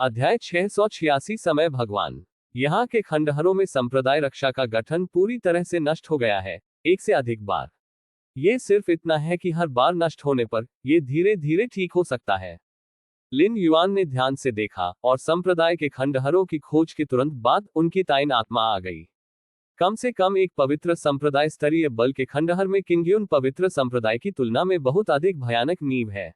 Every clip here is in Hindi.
अध्याय 686 समय भगवान। यहाँ के खंडहरों में संप्रदाय रक्षा का गठन पूरी तरह से नष्ट हो गया है, एक से अधिक बार। ये सिर्फ इतना है कि हर बार नष्ट होने पर ये धीरे धीरे ठीक हो सकता है। लिन युआन ने ध्यान से देखा और संप्रदाय के खंडहरों की खोज के तुरंत बाद उनकी ताइन आत्मा आ गई। कम से कम एक पवित्र संप्रदाय स्तरीय बल के खंडहर में किंगयुन पवित्र संप्रदाय की तुलना में बहुत अधिक भयानक नींव है।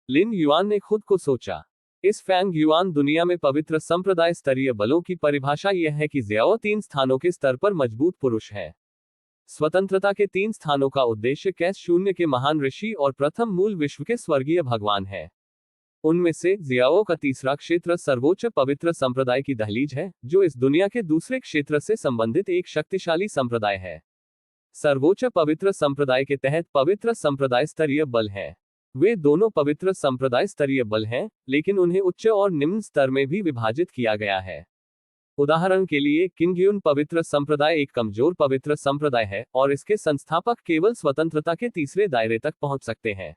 लिन युआन ने खुद को सोचा, इस फैंग युआन दुनिया में पवित्र संप्रदाय स्तरीय बलों की परिभाषा यह है कि ज़्याओ 3 स्थानों के स्तर पर मजबूत पुरुष है। स्वतंत्रता के 3 स्थानों का उद्देश्य कैस शून्य के महान ऋषि और प्रथम मूल विश्व के स्वर्गीय भगवान है। उनमें से ज़ियाओ का तीसरा क्षेत्र सर्वोच्च पवित्र संप्रदाय की दहलीज है, जो इस दुनिया के दूसरे क्षेत्र से संबंधित एक शक्तिशाली संप्रदाय है। सर्वोच्च पवित्र संप्रदाय के तहत पवित्र संप्रदाय स्तरीय बल है। वे दोनों पवित्र संप्रदाय स्तरीय बल हैं, लेकिन उन्हें उच्च और निम्न स्तर में भी विभाजित किया गया है। उदाहरण के लिए किंगयुन पवित्र संप्रदाय एक कमजोर पवित्र संप्रदाय है और इसके संस्थापक केवल स्वतंत्रता के तीसरे दायरे तक पहुंच सकते हैं।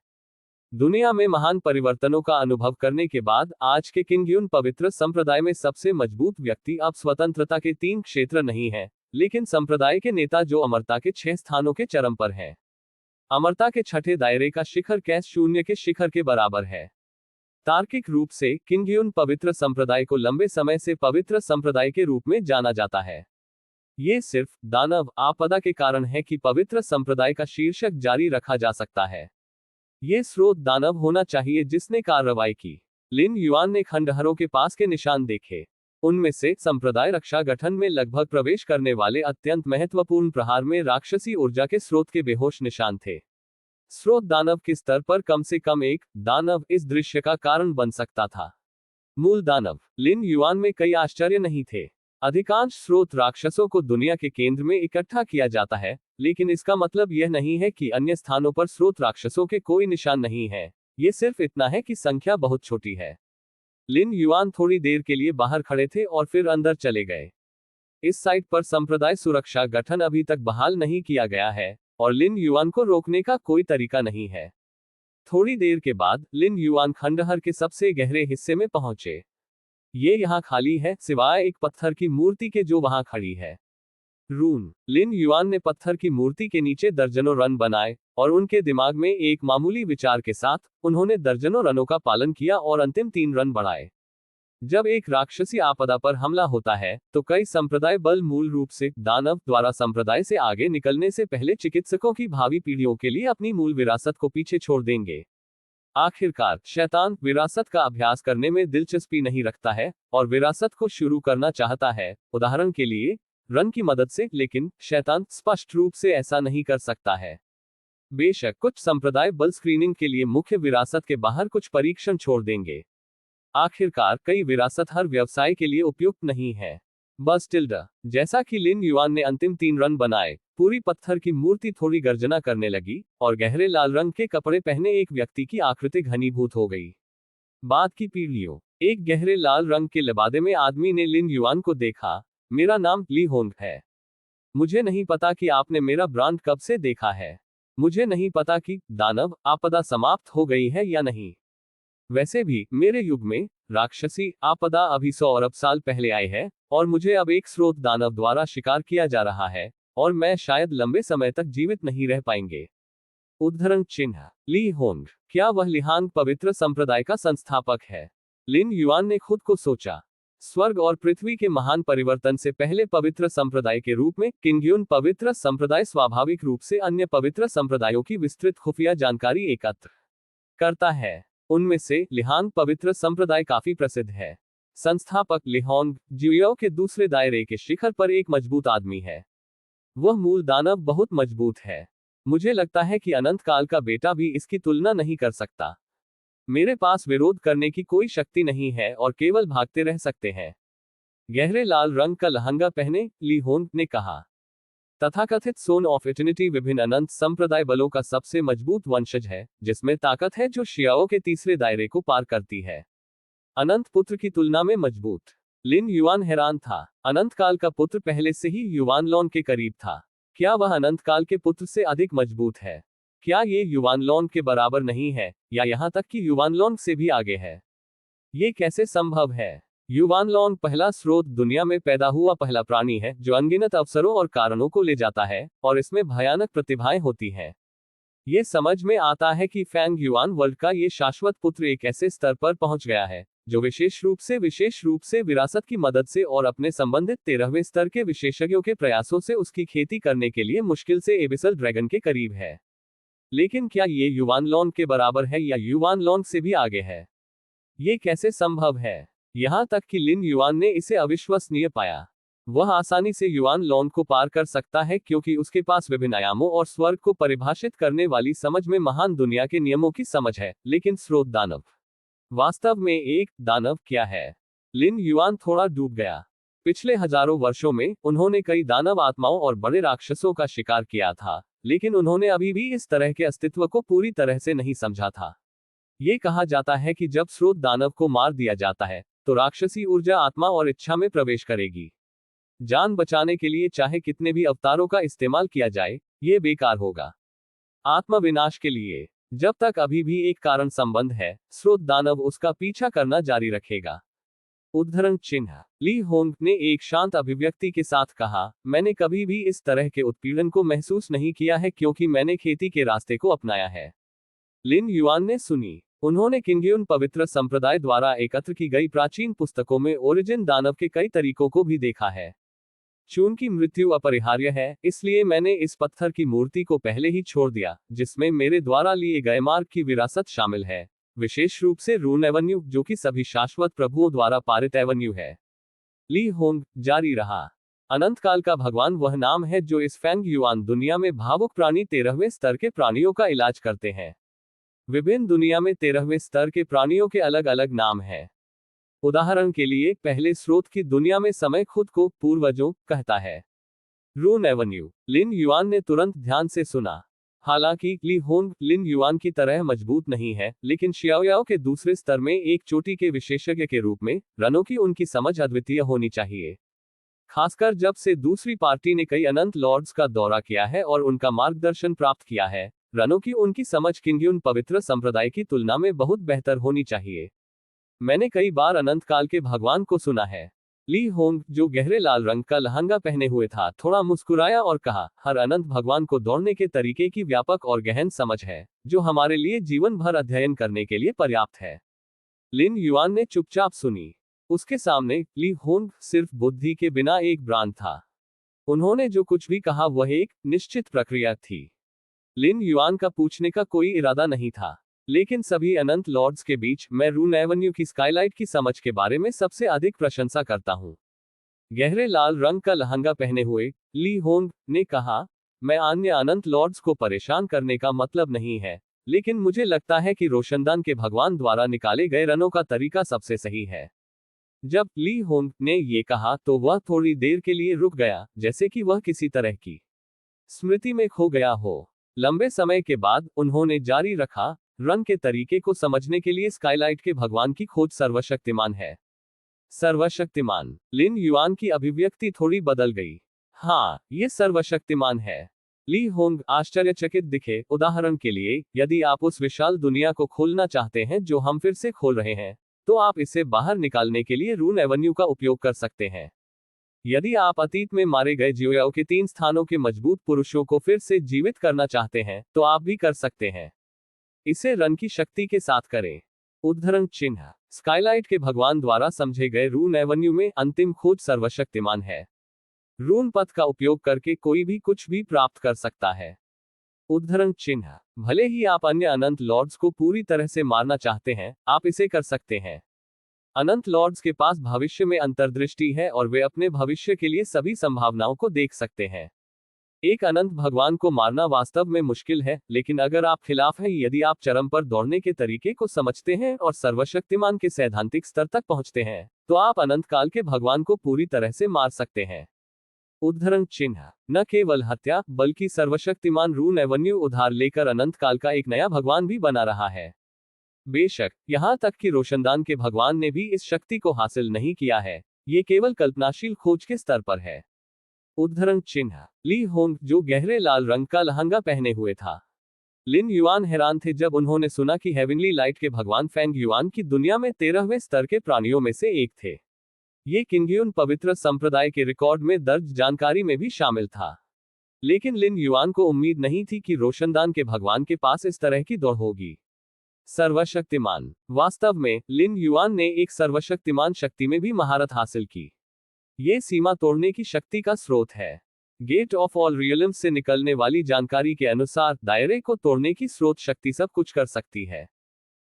दुनिया में महान परिवर्तनों का अनुभव करने के बाद आज के किंगयुन पवित्र संप्रदाय में सबसे मजबूत व्यक्ति अब स्वतंत्रता के 3 क्षेत्र नहीं है, लेकिन संप्रदाय के नेता जो अमरता के 6 स्थानों के चरम पर है। अमरता के 6ठे दायरे का शिखर कैस शून्य के शिखर के बराबर है। तार्किक रूप से किंगयुन पवित्र संप्रदाय को लंबे समय से पवित्र संप्रदाय के रूप में जाना जाता है। ये सिर्फ दानव आपदा के कारण है कि पवित्र संप्रदाय का शीर्षक जारी रखा जा सकता है। ये स्रोत दानव होना चाहिए जिसने कार्रवाई की। लिन युआन ने खंडहरों के पास के निशान देखे। उनमें से संप्रदाय रक्षा गठन में लगभग प्रवेश करने वाले अत्यंत महत्वपूर्ण प्रहार में राक्षसी ऊर्जा के स्रोत के बेहोश निशान थे। स्रोत दानव के स्तर पर कम से कम एक दानव इस दृश्य का कारण बन सकता था। मूल दानव। लिन युआन में कई आश्चर्य नहीं थे। अधिकांश स्रोत राक्षसों को दुनिया के केंद्र में इकट्ठा किया जाता है, लेकिन इसका मतलब यह नहीं है कि अन्य स्थानों पर स्रोत राक्षसों के कोई निशान नहीं है। ये सिर्फ इतना है कि संख्या बहुत छोटी है। लिन युआन थोड़ी देर के लिए बाहर खड़े थे और फिर अंदर चले गए। इस साइट पर संप्रदाय सुरक्षा गठन अभी तक बहाल नहीं किया गया है और लिन युआन को रोकने का कोई तरीका नहीं है। थोड़ी देर के बाद लिन युआन खंडहर के सबसे गहरे हिस्से में पहुंचे। ये यहाँ खाली है, सिवाय एक पत्थर की मूर्ति के जो वहां खड़ी है। रून। लिन युआन ने पत्थर की मूर्ति के नीचे दर्जनों रन बनाए और उनके दिमाग में एक मामूली विचार के साथ उन्होंने दर्जनों रनों का पालन किया और अंतिम 3 रन बढ़ाए। जब एक राक्षसी आपदा पर हमला होता है तो कई संप्रदाय बल मूल रूप से दानव द्वारा संप्रदाय से आगे निकलने से पहले चिकित्सकों की भावी पीढ़ियों के लिए अपनी मूल विरासत को पीछे छोड़ देंगे। आखिरकार शैतान विरासत का अभ्यास करने में दिलचस्पी नहीं रखता है और विरासत को शुरू करना चाहता है, उदाहरण के लिए रन की मदद से, लेकिन शैतान स्पष्ट रूप से ऐसा नहीं कर सकता है। बेशक कुछ संप्रदाय बल स्क्रीनिंग के लिए मुख्य विरासत के बाहर कुछ परीक्षण छोड़ देंगे। आखिरकार कई विरासत हर व्यवसाय के लिए उपयुक्त नहीं है। बस टिल्डा। जैसा कि लिन युआन ने अंतिम 3 रन बनाए, पूरी पत्थर की मूर्ति थोड़ी गर्जना करने लगी और गहरे लाल रंग के कपड़े पहने एक व्यक्ति की आकृति घनीभूत हो गई। बाद की पीढ़ियों। एक गहरे लाल रंग के लिबादे में आदमी ने लिन युआन को देखा। मेरा नाम ली होंग है। मुझे नहीं पता कि आपने मेरा ब्रांड कब से देखा है। मुझे नहीं पता कि दानव आपदा समाप्त हो गई है या नहीं। वैसे भी मेरे युग में राक्षसी आपदा अभी 100 अरब साल पहले आई है और मुझे अब एक स्रोत दानव द्वारा शिकार किया जा रहा है और मैं शायद लंबे समय तक जीवित नहीं रह पाएंगे। उद्धरण चिन्ह। ली होंग। क्या वह लिहांग पवित्र संप्रदाय का संस्थापक है? लिन युआन ने खुद को सोचा। स्वर्ग और पृथ्वी के महान परिवर्तन से पहले पवित्र संप्रदाय के रूप में किंगयुन पवित्र संप्रदाय स्वाभाविक रूप से अन्य पवित्र संप्रदायों की विस्तृत खुफिया जानकारी एकत्र करता है। उनमें से लिहांग पवित्र संप्रदाय काफी प्रसिद्ध है। संस्थापक लिहोंग जियो के दूसरे दायरे के शिखर पर एक मजबूत आदमी है। वह मूल दानव बहुत मजबूत है। मुझे लगता है कि अनंत काल का बेटा भी इसकी तुलना नहीं कर सकता। मेरे पास विरोध करने की कोई शक्ति नहीं है और केवल भागते रह सकते हैं। गहरे लाल रंग का लहंगा पहने ली होंग ने कहा। तथाकथित सोन ऑफ इटर्निटी विभिन्न अनंत संप्रदाय बलों का सबसे मजबूत वंशज है, जिसमें ताकत है जो शियाओं के तीसरे दायरे को पार करती है। अनंत पुत्र की तुलना में मजबूत। लिन युआन हैरान था। अनंत काल का पुत्र पहले से ही युवानलॉन के करीब था। क्या वह अनंत काल के पुत्र से अधिक मजबूत है? क्या ये युवानलॉन के बराबर नहीं है, या यहां तक कि युवानलॉन से भी आगे है? ये कैसे संभव है? युवान लॉन्ग पहला स्रोत दुनिया में पैदा हुआ पहला प्राणी है जो अनगिनत अवसरों और कारणों को ले जाता है, और इसमें भयानक प्रतिभाएं होती हैं। ये समझ में आता है कि फैंग युआन वर्ल्ड का ये शाश्वत पुत्र एक ऐसे स्तर पर पहुंच गया है जो विशेष रूप से विरासत की मदद से और अपने संबंधित 13वें स्तर के विशेषज्ञों के प्रयासों से उसकी खेती करने के लिए मुश्किल से एबिसल ड्रैगन के करीब है। लेकिन क्या ये युवान लॉन्ग के बराबर है या युवान लॉन्ग से भी आगे है? ये कैसे संभव है? यहां तक कि लिन युआन ने इसे अविश्वसनीय पाया। वह आसानी से युआन लॉन्ग को पार कर सकता है क्योंकि उसके पास विभिन्न आयामों और स्वर्ग को परिभाषित करने वाली समझ में महान दुनिया के नियमों की समझ है। लेकिन स्रोत दानव, वास्तव में एक दानव क्या है? लिन युआन थोड़ा डूब गया। पिछले हजारों वर्षों में उन्होंने कई दानव आत्माओं और बड़े राक्षसों का शिकार किया था, लेकिन उन्होंने अभी भी इस तरह के अस्तित्व को पूरी तरह से नहीं समझा था। ये कहा जाता है कि जब स्रोत दानव को मार दिया जाता है तो राक्षसी ऊर्जा आत्मा और इच्छा में प्रवेश करेगी। जान बचाने के लिए चाहे कितने भी अवतारों का इस्तेमाल किया जाए, ये बेकार होगा। आत्मा विनाश के लिए जब तक अभी भी एक कारण संबंध है, स्रोत दानव उसका पीछा करना जारी रखेगा। उद्धरण चिन्ह। ली होंग ने एक शांत अभिव्यक्ति के साथ कहा, मैंने कभी भी इस तरह के उत्पीड़न को महसूस नहीं किया है क्योंकि मैंने खेती के रास्ते को अपनाया है। लिन युआन ने सुनी। उन्होंने किंगयुन पवित्र संप्रदाय द्वारा एकत्र की गई प्राचीन पुस्तकों में ओरिजिन दानव के कई तरीकों को भी देखा है। चून की मृत्यु अपरिहार्य है, इसलिए मैंने इस पत्थर की मूर्ति को पहले ही छोड़ दिया जिसमें मेरे द्वारा लिए गए मार्ग की विरासत शामिल है, विशेष रूप से रून एवेन्यू जो कि सभी शाश्वत प्रभुओं द्वारा पारित एवेन्यू है। ली होंग जारी रहा। अनंत काल का भगवान वह नाम है जो इस फैंग युआन दुनिया में भावुक प्राणी 13वें स्तर के प्राणियों का इलाज करते हैं। विभिन्न दुनिया में 13वें स्तर के प्राणियों के अलग अलग नाम हैं। उदाहरण के लिए, पहले स्रोत की दुनिया में समय खुद को पूर्वजों कहता है। रून एवेन्यू। लिन युआन ने तुरंत ध्यान से सुना। हालांकि ली होंग लिन युआन की तरह मजबूत नहीं है, लेकिन शियाओयाओ के दूसरे स्तर में एक चोटी के विशेषज्ञ के रूप में रनों की उनकी समझ अद्वितीय होनी चाहिए। खासकर जब से दूसरी पार्टी ने कई अनंत लॉर्ड्स का दौरा किया है और उनका मार्गदर्शन प्राप्त किया है, रनों की उनकी समझ किंगयुन पवित्र संप्रदाय की तुलना में बहुत बेहतर होनी चाहिए। मैंने कई बार अनंत काल के भगवान को सुना है। ली होंग, जो गहरे लाल रंग का लहंगा पहने हुए था, थोड़ा मुस्कुराया और कहा, हर अनंत भगवान को दौड़ने के तरीके की व्यापक और गहन समझ है, जो हमारे लिए जीवन भर अध्ययन करने के लिए पर्याप्त है। लिन युआन ने चुपचाप सुनी। उसके सामने ली होंग सिर्फ बुद्धि के बिना एक ब्रांड था। उन्होंने जो कुछ भी कहा वह एक निश्चित प्रक्रिया थी। लिन युआन का पूछने का कोई इरादा नहीं था, लेकिन सभी अनंत लॉर्ड्स के बीच मैं रून एवेन्यू की स्काईलाइट की समझ के बारे में सबसे अधिक प्रशंसा करता हूं। गहरे लाल रंग का लहंगा पहने हुए ली होंग ने कहा, मैं अन्य अनंत लॉर्ड्स को परेशान करने का मतलब नहीं है, लेकिन मुझे लगता है कि रोशनदान के भगवान द्वारा निकाले गए रनों का तरीका सबसे सही है। जब ली होंग ने ये कहा तो वह थोड़ी देर के लिए रुक गया, जैसे कि वह किसी तरह की स्मृति में खो गया हो। लंबे समय के बाद उन्होंने जारी रखा, रन के तरीके को समझने के लिए स्काईलाइट के भगवान की खोज सर्वशक्तिमान है। सर्वशक्तिमान। लिन युआन की अभिव्यक्ति थोड़ी बदल गई। हाँ, ये सर्वशक्तिमान है। ली होंग आश्चर्यचकित दिखे। उदाहरण के लिए, यदि आप उस विशाल दुनिया को खोलना चाहते हैं जो हम फिर से खोल रहे हैं, तो आप इसे बाहर निकालने के लिए रून एवेन्यू का उपयोग कर सकते हैं। यदि आप अतीत में मारे गए जियोयाओ के 3 स्थानों के मजबूत पुरुषों को फिर से जीवित करना चाहते हैं, तो आप भी कर सकते हैं। इसे रन की शक्ति के साथ करें। उद्धरण चिन्ह। स्काईलाइट के भगवान द्वारा समझे गए रून एवेन्यू में अंतिम खोज सर्वशक्तिमान है। रून पथ का उपयोग करके कोई भी कुछ भी प्राप्त कर सकता है। उद्धरण चिन्ह। भले ही आप अन्य अनंत लॉर्ड्स को पूरी तरह से मारना चाहते हैं, आप इसे कर सकते हैं। अनंत लॉर्ड्स के पास भविष्य में अंतर्दृष्टि है और वे अपने भविष्य के लिए सभी संभावनाओं को देख सकते हैं। एक अनंत भगवान को मारना वास्तव में मुश्किल है, लेकिन अगर आप खिलाफ हैं, यदि आप चरम पर दौड़ने के तरीके को समझते हैं और सर्वशक्तिमान के सैद्धांतिक स्तर तक पहुंचते हैं, तो आप अनंत काल के भगवान को पूरी तरह से मार सकते हैं। उद्धरण चिन्ह। न केवल हत्या, बल्कि सर्वशक्तिमान रून एवेन्यू उधार लेकर अनंत काल का एक नया भगवान भी बना रहा है। बेशक, यहां तक कि रोशनदान के भगवान ने भी इस शक्ति को हासिल नहीं किया है। ये केवल कल्पनाशील खोज के स्तर पर है। उद्धरण चिन्ह। ली होंग, जो गहरे लाल रंग का लहंगा पहने हुए था। लिन युआन हैरान थे जब उन्होंने सुना कि हेवनली लाइट के भगवान फेंग युआन की दुनिया में 13वें स्तर के प्राणियों में से एक थे। ये किंगयुन पवित्र संप्रदाय के रिकॉर्ड में दर्ज जानकारी में भी शामिल था। लेकिन लिन युआन को उम्मीद नहीं थी कि रोशनदान के भगवान के पास इस तरह की दौड़ होगी। सर्वशक्तिमान। वास्तव में लिन युआन ने एक सर्वशक्तिमान शक्ति में भी महारत हासिल की। ये सीमा तोड़ने की शक्ति का स्रोत है। गेट ऑफ ऑल रियल्म्स से निकलने वाली जानकारी के अनुसार दायरे को तोड़ने की स्रोत शक्ति सब कुछ कर सकती है।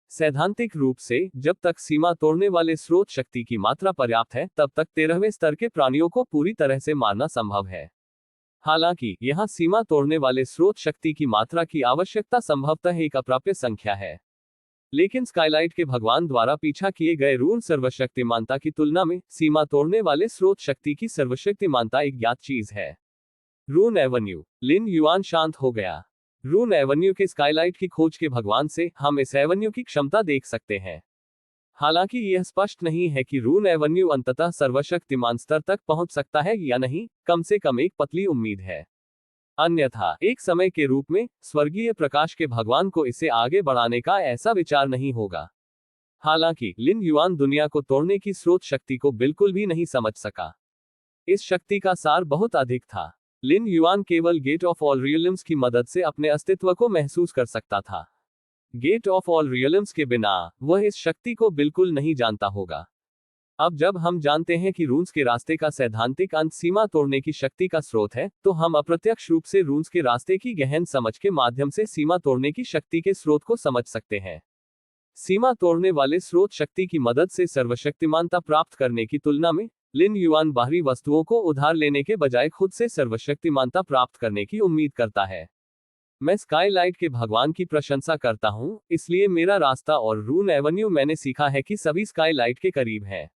सैद्धांतिक रूप से जब तक सीमा तोड़ने वाले स्रोत शक्ति की मात्रा पर्याप्त है, तब तक 13वें स्तर के प्राणियों को पूरी तरह से मारना संभव है। हालांकि यहाँ सीमा तोड़ने वाले स्रोत शक्ति की मात्रा की आवश्यकता संभवतः एक अप्राप्य संख्या है। लेकिन स्काईलाइट के भगवान द्वारा पीछा किए गए रून सर्वशक्तिमानता की तुलना में सीमा तोड़ने वाले स्रोत शक्ति की सर्वशक्तिमानता एक ज्ञात चीज है। रून एवेन्यू। लिन युआन शांत हो गया। रून एवेन्यू के स्काईलाइट की खोज के भगवान से हम इस एवेन्यू की क्षमता देख सकते हैं। हालांकि यह स्पष्ट नहीं है कि रून एवेन्यू अंततः सर्वशक्तिमान स्तर तक पहुंच सकता है या नहीं, कम से कम एक पतली उम्मीद है। अन्यथा एक समय के रूप में स्वर्गीय प्रकाश के भगवान को इसे आगे बढ़ाने का ऐसा विचार नहीं होगा। हालांकि लिन युआन दुनिया को तोड़ने की स्रोत शक्ति को बिल्कुल भी नहीं समझ सका। इस शक्ति का सार बहुत अधिक था। लिन युआन केवल गेट ऑफ ऑल रियल्म्स की मदद से अपने अस्तित्व को महसूस कर सकता था। गेट ऑफ ऑल रियल्म्स के बिना वह इस शक्ति को बिल्कुल नहीं जानता होगा। अब जब हम जानते हैं कि रून्स के रास्ते का सैद्धांतिक अंत सीमा तोड़ने की शक्ति का स्रोत है, तो हम अप्रत्यक्ष रूप से रून्स के रास्ते की गहन समझ के माध्यम से सीमा तोड़ने की शक्ति के स्रोत को समझ सकते हैं। सीमा तोड़ने वाले स्रोत शक्ति की मदद से सर्वशक्तिमानता प्राप्त करने की तुलना में लिन युआन बाहरी वस्तुओं को उधार लेने के बजाय खुद से सर्वशक्तिमानता प्राप्त करने की उम्मीद करता है। मैं स्काईलाइट के भगवान की प्रशंसा करता हूं, इसलिए मेरा रास्ता और रून एवेन्यू मैंने सीखा है कि सभी स्काईलाइट के करीब हैं।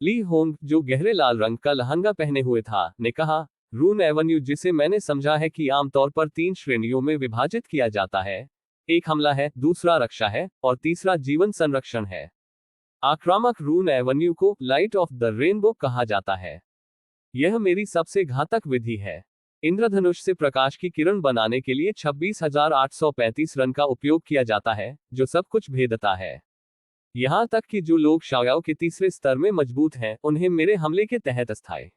ली होंग, जो गहरे लाल रंग का लहंगा पहने हुए था, ने कहा, रून एवेन्यू जिसे मैंने समझा है कि आमतौर पर 3 श्रेणियों में विभाजित किया जाता है। एक हमला है, दूसरा रक्षा है, और तीसरा जीवन संरक्षण है। आक्रामक रून एवेन्यू को लाइट ऑफ द रेनबो कहा जाता है। यह मेरी सबसे घातक विधि है। इंद्रधनुष से प्रकाश की किरण बनाने के लिए 26,835 रन का उपयोग किया जाता है, जो सब कुछ भेदता है। यहां तक कि जो लोग शाओयाओ के तीसरे स्तर में मजबूत हैं, उन्हें मेरे हमले के तहत अस्थायी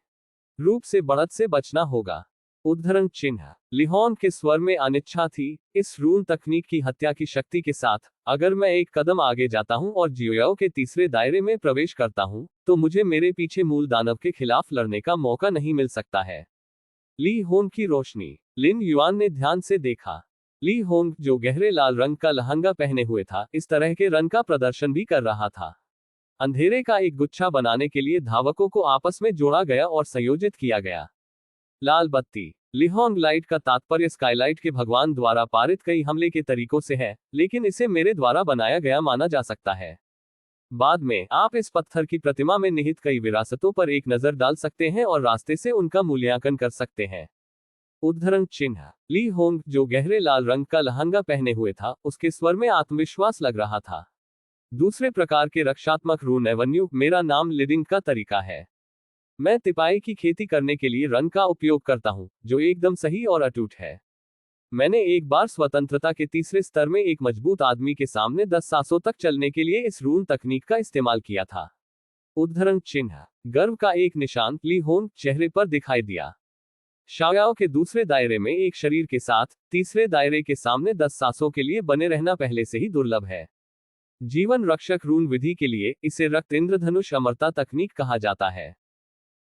रूप से बढ़त से बचना होगा। उद्धरण चिन्ह। लिहोन के स्वर में अनिच्छा थी। इस रून तकनीक की हत्या की शक्ति के साथ, अगर मैं एक कदम आगे जाता हूं और जियोयाओ के तीसरे दायरे में प्रवेश करता हूं, तो मुझे मेरे पीछे मूल दानव के खिलाफ लड़ने का मौका नहीं मिल सकता है। ली होंग की रोशनी। लिन युआन ने ध्यान से देखा। ली होंग, जो गहरे लाल रंग का लहंगा पहने हुए था, इस तरह के रंग का प्रदर्शन भी कर रहा था। अंधेरे का एक गुच्छा बनाने के लिए धावकों को आपस में जोड़ा गया और संयोजित किया गया। लाल बत्ती। लिहोंग लाइट का तात्पर्य स्काईलाइट के भगवान द्वारा पारित कई हमले के तरीकों से है, लेकिन इसे मेरे द्वारा बनाया गया माना जा सकता है। बाद में आप इस पत्थर की प्रतिमा में निहित कई विरासतों पर एक नजर डाल सकते हैं और रास्ते से उनका मूल्यांकन कर सकते हैं। उद्धरण चिन्ह। ली होंग, जो गहरे लाल रंग का लहंगा पहने हुए था, उसके स्वर में आत्मविश्वास लग रहा था। दूसरे प्रकार के रक्षात्मक रून एवेन्यू, मेरा नाम लिडिंग का तरीका है। मैं तिपाई की खेती करने के लिए रंग का उपयोग करता हूं, जो एकदम सही और अटूट है। मैंने एक बार स्वतंत्रता के तीसरे स्तर में एक मजबूत आदमी के सामने 10 सांसों तक चलने के लिए इस रून तकनीक का इस्तेमाल किया था। उद्धरण चिन्ह। गर्व का एक निशान ली होंग चेहरे पर दिखाई दिया। शाओयाओ के दूसरे दायरे में एक शरीर के साथ तीसरे दायरे के सामने 10 सांसों के लिए बने रहना पहले से ही दुर्लभ है। जीवन रक्षक रून विधि के लिए इसे रक्त इंद्रधनुष अमरता तकनीक कहा जाता है।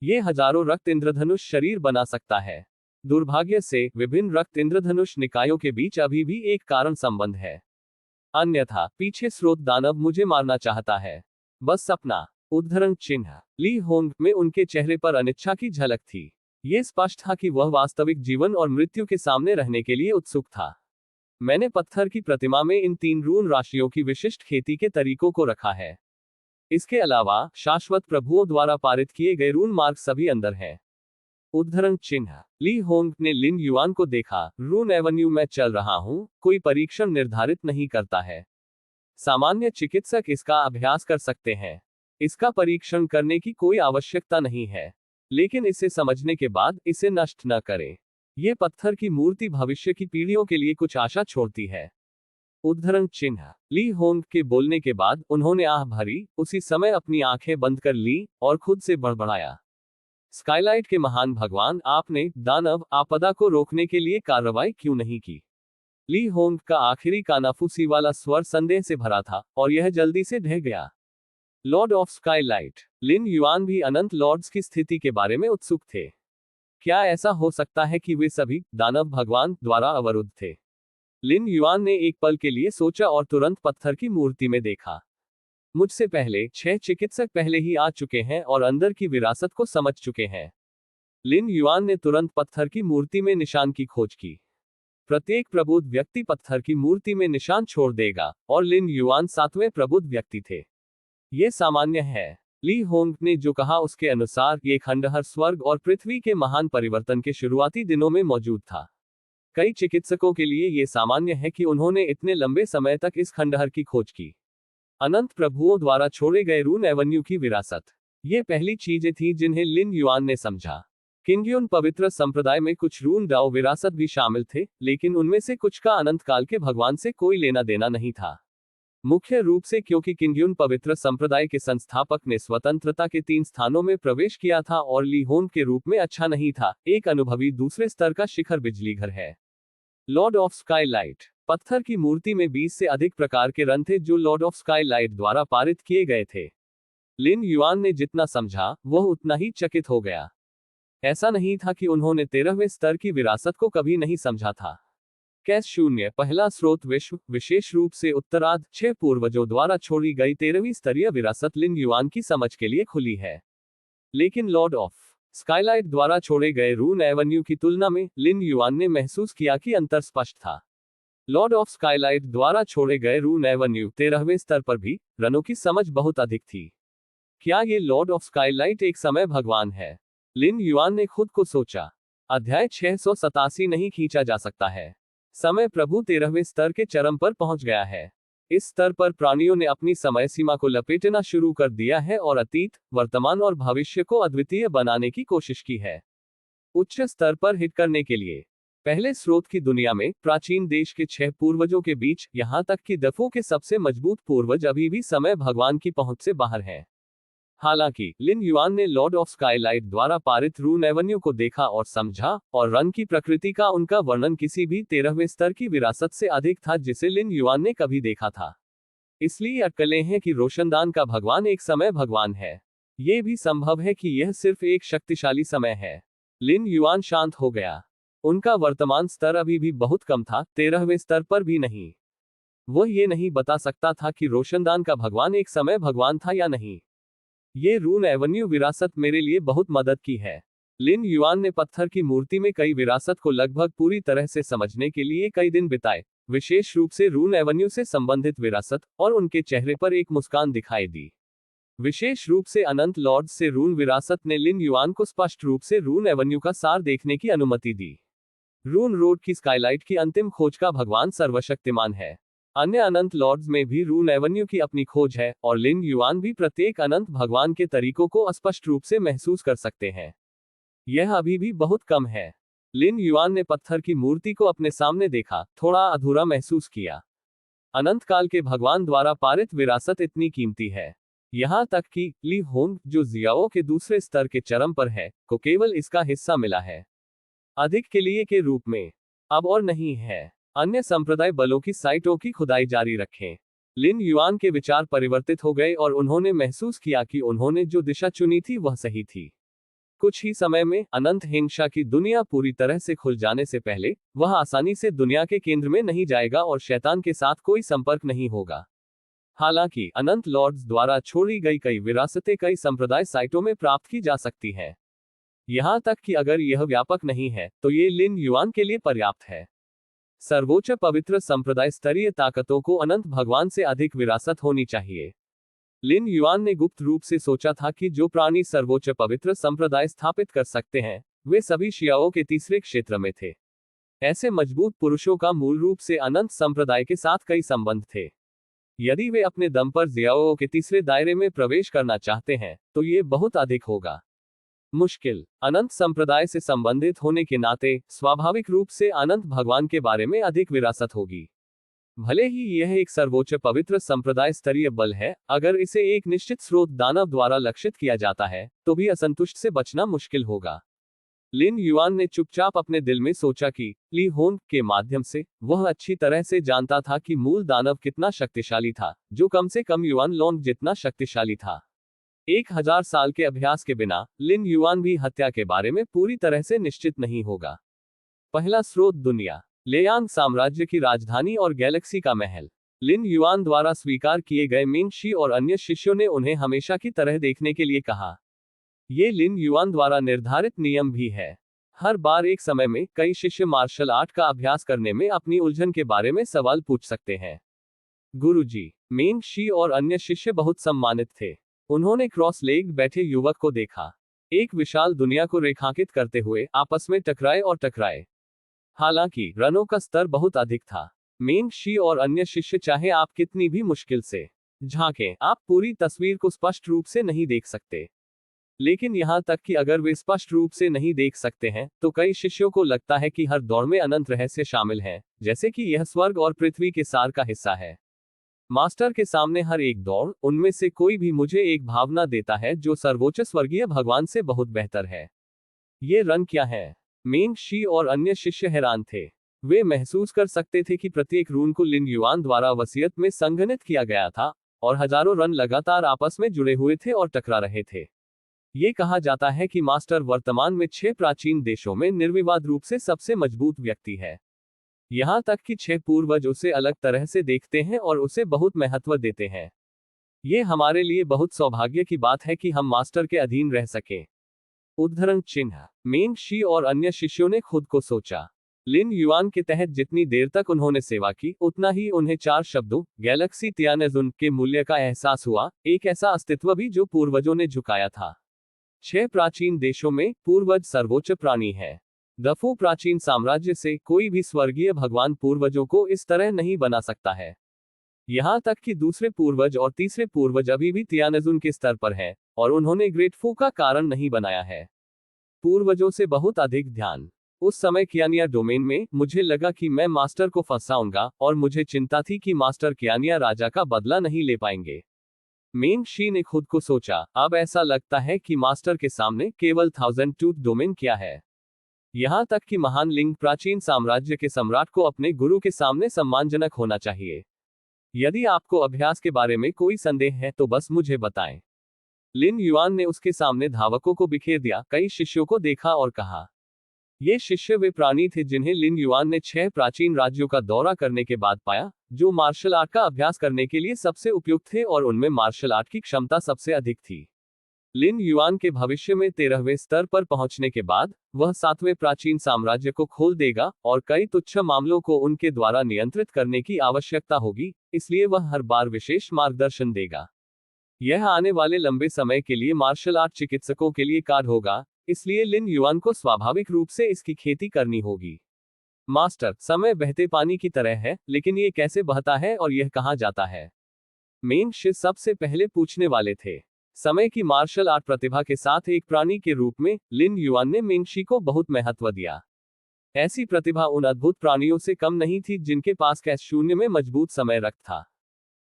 ये हजारों रक्त इंद्रधनुष शरीर बना सकता है। दुर्भाग्य से विभिन्न रक्त इंद्रधनुष निकायों के बीच अभी भी एक कारण संबंध है। अन्यथा पीछे स्रोत दानव मुझे मारना चाहता है। बस सपना। उद्धरण चिन्ह। ली होंग में उनके चेहरे पर अनिच्छा की झलक थी। ये स्पष्ट था कि वह वास्तविक जीवन और मृत्यु के सामने रहने के लिए उत्सुक था। मैंने पत्थर की प्रतिमा में इन 3 रून राशियों की विशिष्ट खेती के तरीकों को रखा है। इसके अलावा शाश्वत प्रभुओं द्वारा पारित किए गए रून मार्ग सभी अंदर हैं। उद्धरण चिन्ह। ली होंग ने लिन युआन को देखा। रून एवेन्यू में चल रहा हूं, कोई परीक्षण निर्धारित नहीं करता है। सामान्य चिकित्सक इसका अभ्यास कर सकते हैं। इसका परीक्षण करने की कोई आवश्यकता नहीं है। लेकिन इसे समझने के बाद इसे नष्ट न करें। ये पत्थर की मूर्ति भविष्य की पीढ़ियों के लिए कुछ आशा छोड़ती है। उद्धरण चिन्ह। ली होंग के बोलने के बाद उन्होंने आह भरी, उसी समय अपनी आंखें बंद कर ली और खुद से बड़बड़ाया, स्काईलाइट के महान भगवान, आपने दानव आपदा को रोकने के लिए कार्रवाई क्यों नहीं की? ली होंग का आखिरी कानाफूसी वाला स्वर संदेह से भरा था, और यह जल्दी से ढह गया। Lord of skylight. Lin Yuan भी अनंत लॉर्ड्स की स्थिति के बारे में उत्सुक थे। क्या ऐसा हो सकता है कि वे सभी दानव भगवान द्वारा अवरुद्ध थे? लिन युआन ने एक पल के लिए सोचा और तुरंत पत्थर की मूर्ति में देखा। मुझसे पहले 6 चिकित्सक पहले ही आ चुके हैं और अंदर की विरासत को समझ चुके हैं। लिन युआन ने तुरंत पत्थर की मूर्ति में निशान की खोज की। प्रत्येक प्रबुद्ध व्यक्ति पत्थर की मूर्ति में निशान छोड़ देगा, और लिन युआन 7वें प्रबुद्ध व्यक्ति थे। ये सामान्य है। ली होंग ने जो कहा उसके अनुसार ये खंडहर स्वर्ग और पृथ्वी के महान परिवर्तन के शुरुआती दिनों में मौजूद था। कई चिकित्सकों के लिए ये सामान्य है कि उन्होंने इतने लंबे समय तक इस खंडहर की खोज की। अनंत प्रभुओं द्वारा छोड़े गए रून एवेन्यू की विरासत। ये पहली चीजें थी जिन्हें लिन युआन ने समझा। किंगयुन पवित्र संप्रदाय में कुछ रून डाओ विरासत भी शामिल थे, लेकिन उनमें से कुछ का अनंत काल के भगवान से कोई लेना देना नहीं था। मुख्य रूप से क्योंकि किंगयुन पवित्र संप्रदाय के संस्थापक ने स्वतंत्रता के 3 स्थानों में प्रवेश किया था और ली होंग के रूप में अच्छा नहीं था। एक अनुभवी दूसरे स्तर का शिखर बिजली घर है। Lord of Skylight. पत्थर की मूर्ति में 20 से अधिक प्रकार के रंग थे जो लॉर्ड ऑफ स्काईलाइट द्वारा पारित किए गए थे। लिन युआन ने जितना समझा वह उतना ही चकित हो गया। ऐसा नहीं था कि उन्होंने 13वें स्तर की विरासत को कभी नहीं समझा था। कैस शून्य पहला स्रोत विश्व, विशेष रूप से उत्तरार्ध 6 पूर्वजों द्वारा छोड़ी गई 13वीं स्तरीय विरासत लिन युआन की समझ के लिए खुली है। लेकिन लॉर्ड ऑफ स्काईलाइट द्वारा छोड़े गए रून एवेन्यू की तुलना में लिन युआन ने महसूस किया कि अंतर स्पष्ट था। लॉर्ड ऑफ स्काईलाइट द्वारा छोड़े गए रून एवेन्यू 13वें स्तर पर भी रनों की समझ बहुत अधिक थी। क्या ये लॉर्ड ऑफ स्काईलाइट एक समय भगवान है? लिन युआन ने खुद को सोचा। अध्याय 687 नहीं खींचा जा सकता है। समय प्रभु 13वें स्तर के चरम पर पहुंच गया है। इस स्तर पर प्राणियों ने अपनी समय सीमा को लपेटना शुरू कर दिया है और अतीत, वर्तमान और भविष्य को अद्वितीय बनाने की कोशिश की है। उच्च स्तर पर हिट करने के लिए पहले स्रोत की दुनिया में प्राचीन देश के 6 पूर्वजों के बीच, यहां तक कि दफों के सबसे मजबूत पूर्वज अभी भी समय भगवान की पहुंच से बाहर हैं। हालांकि लिन युआन ने लॉर्ड ऑफ स्काईलाइट द्वारा पारित रून एवेन्यू को देखा और समझा, और रंग की प्रकृति का उनका वर्णन किसी भी 13वें स्तर की विरासत से अधिक था जिसे लिन युआन ने कभी देखा था। इसलिए अटकलें हैं कि रोशनदान का भगवान एक समय भगवान है। ये भी संभव है कि यह सिर्फ एक शक्तिशाली समय है। लिन युआन शांत हो गया। उनका वर्तमान स्तर अभी भी बहुत कम था, 13वें स्तर पर भी नहीं। वह ये नहीं बता सकता था कि रोशनदान का भगवान एक समय भगवान था या नहीं। ये रून एवेन्यू विरासत मेरे लिए बहुत मदद की है। लिन युआन ने पत्थर की मूर्ति में कई विरासत को लगभग पूरी तरह से समझने के लिए कई दिन बिताए, विशेष रूप से रून एवेन्यू से संबंधित विरासत, और उनके चेहरे पर एक मुस्कान दिखाई दी। विशेष रूप से अनंत लॉर्ड्स से रून विरासत ने लिन युआन को स्पष्ट रूप से रून एवेन्यू का सार देखने की अनुमति दी। रून रोड की स्काईलाइट की अंतिम खोज का भगवान सर्वशक्तिमान है। अन्य अनंत लॉर्ड्स में भी रून एवेन्यू की अपनी खोज है, और लिन युआन भी प्रत्येक अनंत भगवान के तरीकों को स्पष्ट रूप से महसूस कर सकते हैं। यह अभी भी बहुत कम है। लिन युआन ने पत्थर की मूर्ति को अपने सामने देखा, थोड़ा अधूरा महसूस किया। अनंत काल के भगवान द्वारा पारित विरासत इतनी कीमती है, यहां तक कि ली होंग, जो जियाओ के दूसरे स्तर के चरम पर है, को केवल इसका हिस्सा मिला है, अधिक के लिए के रूप में। अब और नहीं है। अन्य संप्रदाय बलों की साइटों की खुदाई जारी रखें। लिन युआन के विचार परिवर्तित हो गए और उन्होंने महसूस किया कि उन्होंने जो दिशा चुनी थी वह सही थी। कुछ ही समय में अनंत हिंसा की दुनिया पूरी तरह से खुल जाने से पहले वह आसानी से दुनिया के केंद्र में नहीं जाएगा और शैतान के साथ कोई संपर्क नहीं होगा। हालांकि अनंत लॉर्ड्स द्वारा छोड़ी गई कई विरासतें कई संप्रदाय साइटों में प्राप्त की जा सकती हैं। यहां तक कि अगर यह व्यापक नहीं है तो ये लिन युआन के लिए पर्याप्त है। सर्वोच्च पवित्र संप्रदाय स्तरीय ताकतों को अनंत भगवान से अधिक विरासत होनी चाहिए। लिन युआन ने गुप्त रूप से सोचा था कि जो प्राणी सर्वोच्च पवित्र संप्रदाय स्थापित कर सकते हैं वे सभी शियाओं के तीसरे क्षेत्र में थे। ऐसे मजबूत पुरुषों का मूल रूप से अनंत संप्रदाय के साथ कई संबंध थे। यदि वे अपने दम पर जियाओं के तीसरे दायरे में प्रवेश करना चाहते हैं तो ये बहुत अधिक होगा। मुश्किल। अनंत संप्रदाय से संबंधित होने के नाते स्वाभाविक रूप से अनंत भगवान के बारे में अधिक विरासत होगी। भले ही यह एक सर्वोच्च पवित्र संप्रदाय स्तरीय बल है, अगर इसे एक निश्चित स्रोत दानव द्वारा लक्षित किया जाता है तो भी असंतुष्ट से बचना मुश्किल होगा। लिन युआन ने चुपचाप अपने दिल में सोचा कि ली होन के माध्यम से वह अच्छी तरह से जानता था कि मूल दानव कितना शक्तिशाली था, जो कम से कम युआन लोंग जितना शक्तिशाली था। 1000 साल के अभ्यास के बिना लिन युआन भी हत्या के बारे में पूरी तरह से निश्चित नहीं होगा। पहला स्रोत दुनिया। लेयांग साम्राज्य की राजधानी और गैलेक्सी का महल। लिन युआन द्वारा स्वीकार किए गए मिंग शी और अन्य शिष्यों ने उन्हें हमेशा की तरह देखने के लिए कहा। ये लिन युआन द्वारा निर्धारित नियम भी है। हर बार एक समय में कई शिष्य मार्शल आर्ट का अभ्यास करने में अपनी उलझन के बारे में सवाल पूछ सकते हैं। गुरुजी, मिंग शी और अन्य शिष्य बहुत सम्मानित थे। उन्होंने क्रॉस लेग्ड बैठे युवक को देखा, एक विशाल दुनिया को रेखांकित करते हुए आपस में टकराए और टकराए। हालांकि रनों का स्तर बहुत अधिक था। मिंग शी और अन्य शिष्य चाहे आप कितनी भी मुश्किल से झांकें, आप पूरी तस्वीर को स्पष्ट रूप से नहीं देख सकते। लेकिन यहां तक कि अगर वे स्पष्ट रूप से नहीं देख सकते हैं, तो कई शिष्यों को लगता है कि हर दौड़ में अनंत रहस्य शामिल है, जैसे कि यह स्वर्ग और पृथ्वी के सार का हिस्सा है। मास्टर के सामने हर एक दौड़, उनमें से कोई भी मुझे एक भावना देता है जो सर्वोच्च स्वर्गीय भगवान से बहुत बेहतर है। ये रन क्या है? मिंग शी और अन्य शिष्य हैरान थे। वे महसूस कर सकते थे कि प्रत्येक रून को लिन युआन द्वारा वसीयत में संघनित किया गया था, और हजारों रन लगातार आपस में जुड़े हुए थे और टकरा रहे थे। ये कहा जाता है कि मास्टर वर्तमान में 6 प्राचीन देशों में निर्विवाद रूप से सबसे मजबूत व्यक्ति है। यहां तक कि 6 पूर्वज उसे अलग तरह से देखते हैं और उसे बहुत महत्व देते हैं। ये हमारे लिए बहुत सौभाग्य की बात है कि हम मास्टर के अधीन रह सकें। उद्धरण चिन्ह। मिंग शी और अन्य शिष्यों ने खुद को सोचा। लिन युआन के तहत जितनी देर तक उन्होंने सेवा की, उतना ही उन्हें 4 शब्दों गैलेक्सी तियानेजुन के मूल्य का एहसास हुआ, एक ऐसा अस्तित्व भी जो पूर्वजों ने झुकाया था। 6 प्राचीन देशों में पूर्वज सर्वोच्च प्राणी है। दफू प्राचीन साम्राज्य से कोई भी स्वर्गीय भगवान पूर्वजों को इस तरह नहीं बना सकता है। यहां तक कि दूसरे पूर्वज और तीसरे पूर्वज अभी भी तियानेजुन के स्तर पर हैं, और उन्होंने ग्रेट फू का कारण नहीं बनाया है। पूर्वजों से बहुत अधिक ध्यान। उस समय कियानिया डोमेन में मुझे लगा कि मैं मास्टर को फंसाऊंगा, और मुझे चिंता थी कि मास्टर कियानिया राजा का बदला नहीं ले पाएंगे। मिंग शी ने खुद को सोचा, अब ऐसा लगता है कि मास्टर के सामने केवल 1000 टूथ डोमेन क्या है। यहां तक कि महान लिंग प्राचीन साम्राज्य के सम्राट को अपने गुरु के सामने सम्मानजनक होना चाहिए। यदि आपको अभ्यास के बारे में कोई संदेह है तो बस मुझे बताएं। लिन युआन ने उसके सामने धावकों को बिखेर दिया, कई शिष्यों को देखा और कहा। ये शिष्य वे प्राणी थे जिन्हें लिन युआन ने 6 प्राचीन राज्यों का दौरा करने के बाद पाया, जो मार्शल आर्ट का अभ्यास करने के लिए सबसे उपयुक्त थे और उनमें मार्शल आर्ट की क्षमता सबसे अधिक थी। लिन युआन के भविष्य में 13वें स्तर पर पहुंचने के बाद वह 7वें प्राचीन साम्राज्य को खोल देगा, और कई तुच्छ मामलों को उनके द्वारा नियंत्रित करने की आवश्यकता होगी, इसलिए वह हर बार विशेष मार्गदर्शन देगा। यह आने वाले लंबे समय के लिए मार्शल आर्ट चिकित्सकों के लिए कार्ड होगा, इसलिए लिन युआन को स्वाभाविक रूप से इसकी खेती करनी होगी। मास्टर, समय बहते पानी की तरह है, लेकिन ये कैसे बहता है और यह कहाँ जाता है? मिंग शी सबसे पहले पूछने वाले थे। समय की मार्शल आर्ट प्रतिभा के साथ एक प्राणी के रूप में लिन युआन ने मिंग शी को बहुत महत्व दिया। ऐसी प्रतिभा उन अद्भुत प्राणियों से कम नहीं थी जिनके पास कैश शून्य में मजबूत समय रख था।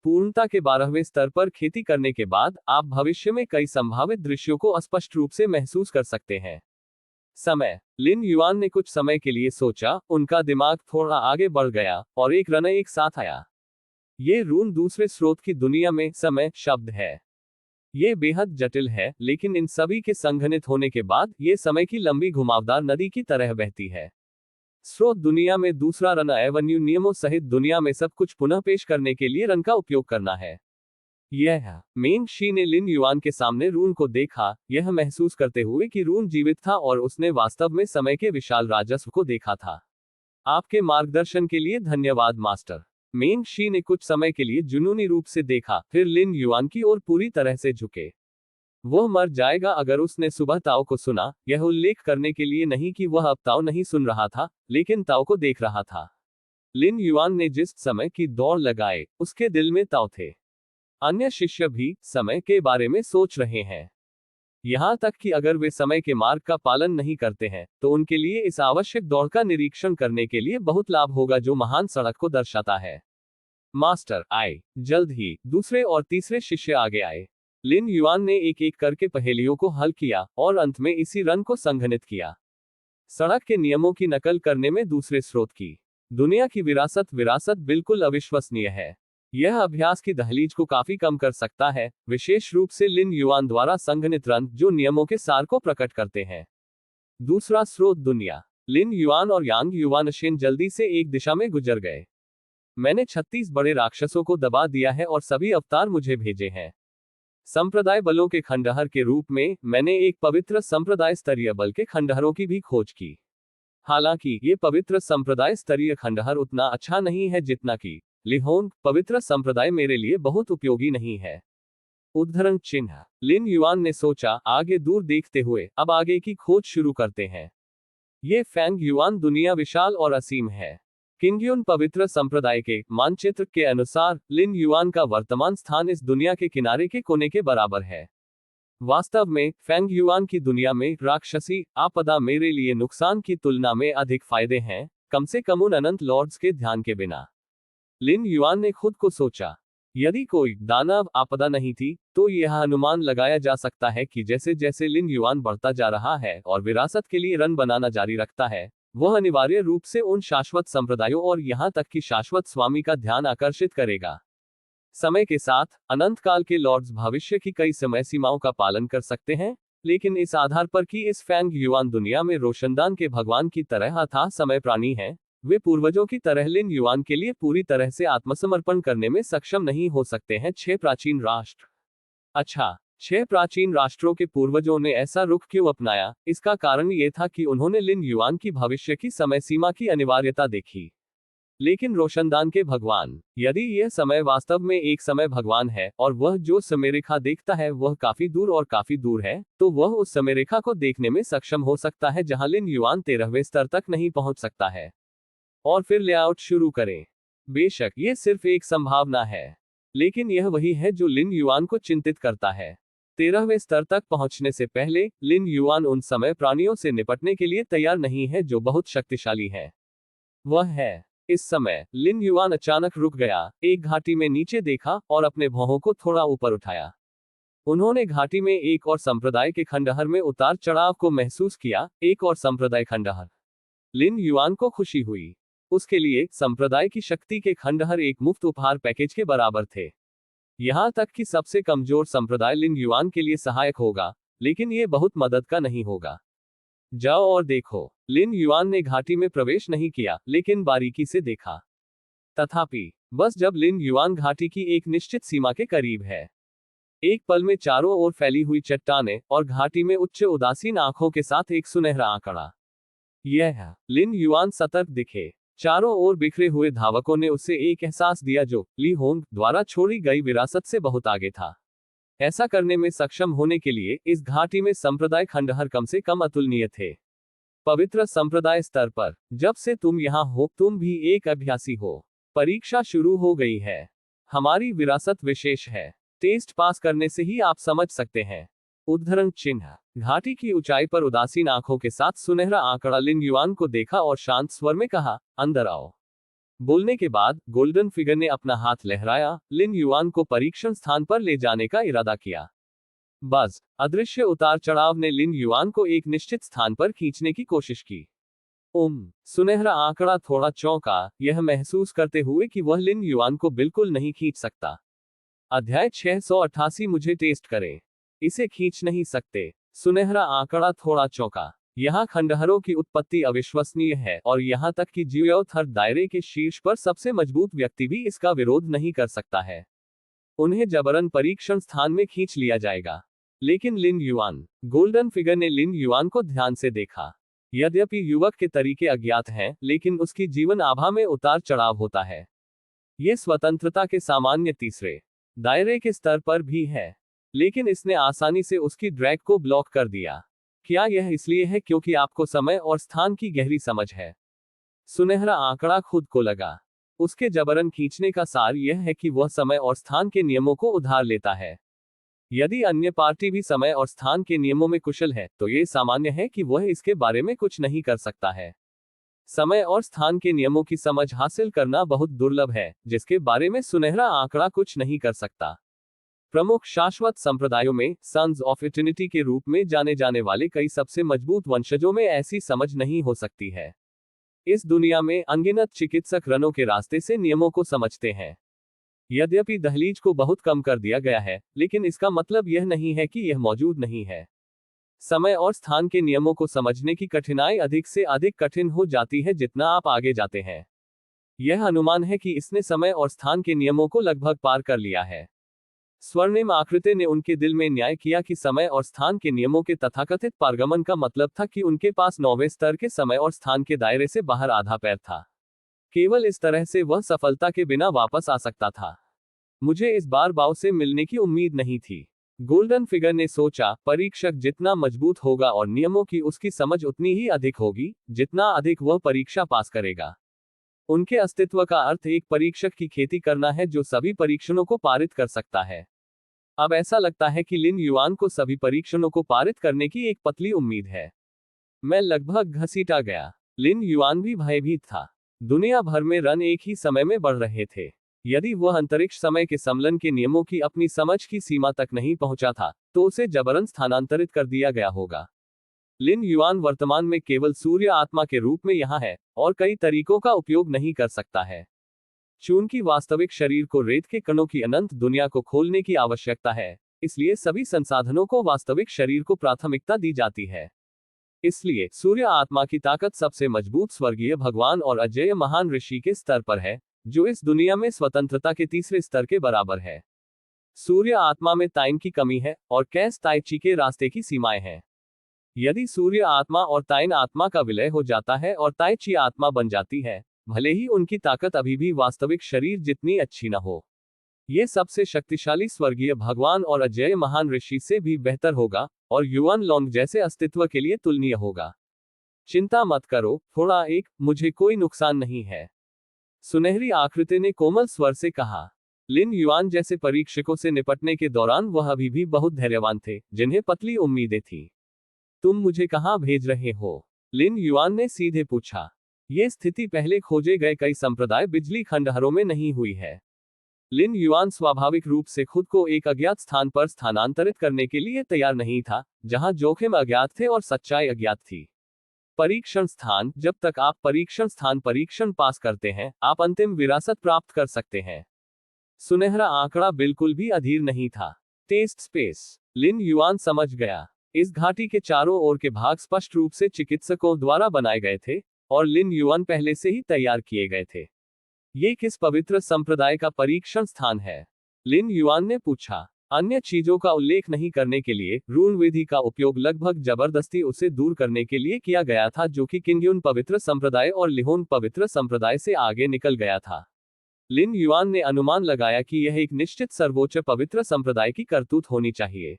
पूर्णता के 12वें स्तर पर खेती करने के बाद आप भविष्य में कई संभावित दृश्यों को स्पष्ट रूप से महसूस कर सकते हैं। समय। लिन युआन ने कुछ समय के लिए सोचा, उनका दिमाग थोड़ा आगे बढ़ गया, और एक रन एक साथ आया। ये रून दूसरे स्रोत की दुनिया में समय शब्द है। ये बेहद जटिल है, लेकिन इन सभी के संघनित होने के बाद ये समय की लंबी घुमावदार नदी की तरह बहती है। स्रोत दुनिया में दूसरा रन एवेन्यू नियमों सहित दुनिया में सब कुछ पुनः पेश करने के लिए रन का उपयोग करना है। यह मिंग शी ने लिन युआन के सामने रून को देखा, यह महसूस करते हुए कि रून जीवित था और उसने वास्तव में समय के विशाल राजस्व को देखा था। आपके मार्गदर्शन के लिए धन्यवाद मास्टर। मिंग शी ने कुछ समय के लिए जुनूनी रूप से देखा, फिर लिन युआन की ओर पूरी तरह से झुके। वह मर जाएगा अगर उसने सुबह ताओ को सुना, यह उल्लेख करने के लिए नहीं कि वह अब ताओ नहीं सुन रहा था, लेकिन ताओ को देख रहा था। लिन युआन ने जिस समय की दौड़ लगाए, उसके दिल में ताओ थे। अन्य शिष्य भी समय के बारे में सोच रहे हैं। यहाँ तक कि अगर वे समय के मार्ग का पालन नहीं करते हैं तो उनके लिए इस आवश्यक दौड़ का निरीक्षण करने के लिए बहुत लाभ होगा जो महान सड़क को दर्शाता है। मास्टर आए। जल्द ही दूसरे और तीसरे शिष्य आगे आए। लिन युआन ने एक एक करके पहेलियों को हल किया और अंत में इसी रन को संघनित किया। सड़क के नियमों की नकल करने में दूसरे स्रोत की दुनिया की विरासत बिल्कुल अविश्वसनीय है। यह अभ्यास की दहलीज को काफी कम कर सकता है, विशेष रूप से लिन युआन द्वारा संघनित रन जो नियमों के सार को प्रकट करते हैं। दूसरा स्रोत दुनिया। लिन युआन और यांग युवानशेन जल्दी से एक दिशा में गुजर गए। मैंने 36 बड़े राक्षसों को दबा दिया है और सभी अवतार मुझे भेजे हैं। संप्रदाय बलों के खंडहर के रूप में मैंने एक पवित्र संप्रदाय स्तरीय बल के खंडहरों की भी खोज की। हालांकि ये पवित्र संप्रदाय स्तरीय खंडहर उतना अच्छा नहीं है जितना कि लिहोंग पवित्र संप्रदाय मेरे लिए बहुत उपयोगी नहीं है। उद्धरण चिन्ह। लिन युआन ने सोचा, आगे दूर देखते हुए अब आगे की खोज शुरू करते हैं। ये फैंग युआन दुनिया विशाल और असीम है। किंगयुन पवित्र संप्रदाय के मानचित्र के अनुसार लिन युआन का वर्तमान स्थान इस दुनिया के किनारे के कोने के बराबर है। वास्तव में फैंग युआन की दुनिया में राक्षसी आपदा मेरे लिए नुकसान की तुलना में अधिक फायदे हैं, कम से कम उन अनंत लॉर्ड्स के ध्यान के बिना। लिन युआन ने खुद को सोचा, यदि कोई दानव आपदा नहीं थी तो यह अनुमान लगाया जा सकता है कि जैसे जैसे लिन युआन बढ़ता जा रहा है और विरासत के लिए रन बनाना जारी रखता है, वह अनिवार्य रूप से उन शाश्वत संप्रदायों और यहां तक कि शाश्वत स्वामी का ध्यान आकर्षित करेगा। समय के साथ अनंत काल के लॉर्ड्स भविष्य की कई समय सीमाओं का पालन कर सकते हैं, लेकिन इस आधार पर कि इस फैंग युआन दुनिया में रोशनदान के भगवान की तरह अथाह समय प्राणी हैं, वे पूर्वजों की तरह लिन युआन के लिए पूरी तरह से आत्मसमर्पण करने में सक्षम नहीं हो सकते हैं। 6 प्राचीन राष्ट्र। अच्छा, 6 प्राचीन राष्ट्रों के पूर्वजों ने ऐसा रुख क्यों अपनाया? इसका कारण ये था कि उन्होंने लिन युआन की भविष्य की समय सीमा की अनिवार्यता देखी। लेकिन रोशनदान के भगवान, यदि यह समय वास्तव में एक समय भगवान है और वह जो समयरेखा देखता है वह काफी दूर और काफी दूर है, तो वह उस समयरेखा को देखने में सक्षम हो सकता है जहां लिन युआन 13वें स्तर तक नहीं पहुंच सकता है। और फिर लेआउट शुरू करें। बेशक यह सिर्फ एक संभावना है, लेकिन यह वही है जो लिन युआन को चिंतित करता है। 13वें स्तर तक पहुंचने से पहले लिन युआन उन समय प्राणियों से निपटने के लिए तैयार नहीं है जो बहुत शक्तिशाली है। वह है। इस समय लिन युआन अचानक रुक गया, एक घाटी में नीचे देखा और अपने भौहों को थोड़ा ऊपर उठाया। उन्होंने घाटी में एक और संप्रदाय के खंडहर में उतार चढ़ाव को महसूस किया, एक और संप्रदाय खंडहर। लिन युआन को खुशी हुई। उसके लिए संप्रदाय की शक्ति के खंडहर एक मुफ्त उपहार पैकेज के बराबर थे। यहां तक कि सबसे कमजोर संप्रदाय लिन युआन के लिए सहायक होगा, लेकिन यह बहुत मदद का नहीं होगा। जाओ और देखो। लिन युआन ने घाटी में प्रवेश नहीं किया, लेकिन बारीकी से देखा। तथापि बस जब लिन युआन घाटी की एक निश्चित सीमा के करीब है, एक पल में चारों ओर फैली हुई चट्टानें और घाटी में उच्च उदासीन आंखों के साथ एक सुनहरा आंकड़ा। यह लिन युआन सतर्क दिखे। चारों ओर बिखरे हुए धावकों ने उसे एक एहसास दिया जो ली होंग द्वारा छोड़ी गई विरासत से बहुत आगे था। ऐसा करने में सक्षम होने के लिए इस घाटी में संप्रदाय खंडहर कम से कम अतुलनीय थे। पवित्र संप्रदाय स्तर पर जब से तुम यहाँ हो, तुम भी एक अभ्यासी हो। परीक्षा शुरू हो गई है। हमारी विरासत विशेष है। टेस्ट पास करने से ही आप समझ सकते हैं। उद्धरण चिन्ह। घाटी की ऊंचाई पर उदासीन आंखों के साथ सुनहरा आंकड़ा लिन युआन को देखा और शांत स्वर में कहा, अंदर आओ। बोलने के बाद गोल्डन फिगर ने अपना हाथ लहराया, लिन युआन को परीक्षण स्थान पर ले जाने का इरादा किया। बस अदृश्य उतार चढ़ाव ने लिन युआन को एक निश्चित स्थान पर खींचने की कोशिश की। सुनहरा आंकड़ा थोड़ा चौंका, यह महसूस करते हुए कि वह लिन युआन को बिल्कुल नहीं खींच सकता। अध्याय 688 मुझे टेस्ट करें। इसे खींच नहीं सकते। सुनहरा आंकड़ा थोड़ा चौंका। यहाँ खंडहरों की उत्पत्ति अविश्वसनीय है और यहाँ तक कि जियोथर दायरे के शीर्ष पर सबसे मजबूत व्यक्ति भी इसका विरोध नहीं कर सकता है। उन्हें जबरन परीक्षण स्थान में खींच लिया जाएगा। लेकिन लिन युआन, गोल्डन फिगर ने लिन युआन को ध्यान से देखा। यद्यपि युवक के तरीके अज्ञात हैं, लेकिन उसकी जीवन आभा में उतार चढ़ाव होता है। ये स्वतंत्रता के सामान्य तीसरे दायरे के स्तर पर भी है, लेकिन इसने आसानी से उसकी ड्रैग को ब्लॉक कर दिया। क्या यह इसलिए है क्योंकि आपको समय और स्थान की गहरी समझ है? सुनहरा आंकड़ा खुद को लगा। उसके जबरन खींचने का सार यह है कि वह समय और स्थान के नियमों को उधार लेता है। यदि अन्य पार्टी भी समय और स्थान के नियमों में कुशल है तो ये सामान्य है कि वह इसके बारे में कुछ नहीं कर सकता है। समय और स्थान के नियमों की समझ हासिल करना बहुत दुर्लभ है, जिसके बारे में सुनहरा आंकड़ा कुछ नहीं कर सकता। प्रमुख शाश्वत संप्रदायों में सन्स ऑफ इटर्निटी के रूप में जाने जाने वाले कई सबसे मजबूत वंशजों में ऐसी समझ नहीं हो सकती है। इस दुनिया में अनगिनत चिकित्सक रनों के रास्ते से नियमों को समझते हैं। यद्यपि दहलीज को बहुत कम कर दिया गया है, लेकिन इसका मतलब यह नहीं है कि यह मौजूद नहीं है। समय और स्थान के नियमों को समझने की कठिनाई अधिक से अधिक कठिन हो जाती है जितना आप आगे जाते हैं। यह अनुमान है कि इसने समय और स्थान के नियमों को लगभग पार कर लिया है। स्वर्णिम आकृति ने उनके दिल में न्याय किया कि समय और स्थान के नियमों के तथाकथित पारगमन का मतलब था कि उनके पास 9वें स्तर के समय और स्थान के दायरे से बाहर आधा पैर था। केवल इस तरह से वह सफलता के बिना वापस आ सकता था। मुझे इस बार बाव से मिलने की उम्मीद नहीं थी। गोल्डन फिगर ने सोचा, परीक्षक जितना मजबूत होगा और नियमों की उसकी समझ उतनी ही अधिक होगी, जितना अधिक वह परीक्षा पास करेगा। उनके अस्तित्व का अर्थ एक परीक्षक की खेती करना है जो सभी परीक्षणों को पारित कर सकता है। अब ऐसा लगता है कि लिन युआन को सभी परीक्षणों को पारित करने की एक पतली उम्मीद है। मैं लगभग घसीटा गया। लिन युआन भी भयभीत था। दुनिया भर में रन एक ही समय में बढ़ रहे थे। यदि वह अंतरिक्ष समय के सम्मेलन के नियमों की अपनी समझ की सीमा तक नहीं पहुंचा था, तो उसे जबरन स्थानांतरित कर दिया गया होगा। लिन युआन वर्तमान में केवल सूर्य आत्मा के रूप में यहाँ है और कई तरीकों का उपयोग नहीं कर सकता है। चूंकि वास्तविक शरीर को रेत के कणों की अनंत दुनिया को खोलने की आवश्यकता है, इसलिए सभी संसाधनों को वास्तविक शरीर को प्राथमिकता दी जाती है। इसलिए सूर्य आत्मा की ताकत सबसे मजबूत स्वर्गीय भगवान और अजेय महान ऋषि के स्तर पर है, जो इस दुनिया में स्वतंत्रता के तीसरे स्तर के बराबर है। सूर्य आत्मा में ताइन की कमी है और कैस ताई ची के रास्ते की सीमाएं हैं। यदि सूर्य आत्मा और ताइन आत्मा का विलय हो जाता है और ताई ची आत्मा बन जाती है, भले ही उनकी ताकत अभी भी वास्तविक शरीर जितनी अच्छी न हो, यह सबसे शक्तिशाली स्वर्गीय भगवान और अजेय महान ऋषि से भी बेहतर होगा और युआन लोंग जैसे अस्तित्व के लिए तुलनीय होगा। चिंता मत करो, थोड़ा मुझे कोई नुकसान नहीं है, सुनहरी आकृति ने कोमल स्वर से कहा। लिन युआन जैसे परीक्षकों से निपटने के दौरान वह अभी भी बहुत धैर्यवान थे, जिन्हें पतली उम्मीदें थी। तुम मुझे कहां भेज रहे हो? लिन युआन ने सीधे पूछा। यह स्थिति पहले खोजे गए कई संप्रदाय बिजली खंडहरों में नहीं हुई है। लिन युआन स्वाभाविक रूप से खुद को एक अज्ञात स्थान पर स्थानांतरित करने के लिए तैयार नहीं था, जहां जोखिम अज्ञात थे और सच्चाई अज्ञात थी। परीक्षण स्थान, जब तक आप परीक्षण स्थान परीक्षण पास करते हैं, आप अंतिम विरासत प्राप्त कर सकते हैं। सुनहरा आंकड़ा बिल्कुल भी अधीर नहीं था। Test space. लिन युआन समझ गया। इस घाटी के चारों ओर के भाग स्पष्ट रूप से चिकित्सकों द्वारा बनाए गए थे और लिन युआन पहले से ही तैयार किए गए थे। ये किस पवित्र संप्रदाय का परीक्षण स्थान है? लिन युआन ने पूछा। अन्य चीजों का उल्लेख नहीं करने के लिए रून विधि का उपयोग लगभग जबरदस्ती उसे दूर करने के लिए किया गया था, जो कि किंग्यून पवित्र संप्रदाय और लिहोन पवित्र संप्रदाय से आगे निकल गया था। लिन युआन ने अनुमान लगाया कि यह एक निश्चित सर्वोच्च पवित्र संप्रदाय की करतूत होनी चाहिए।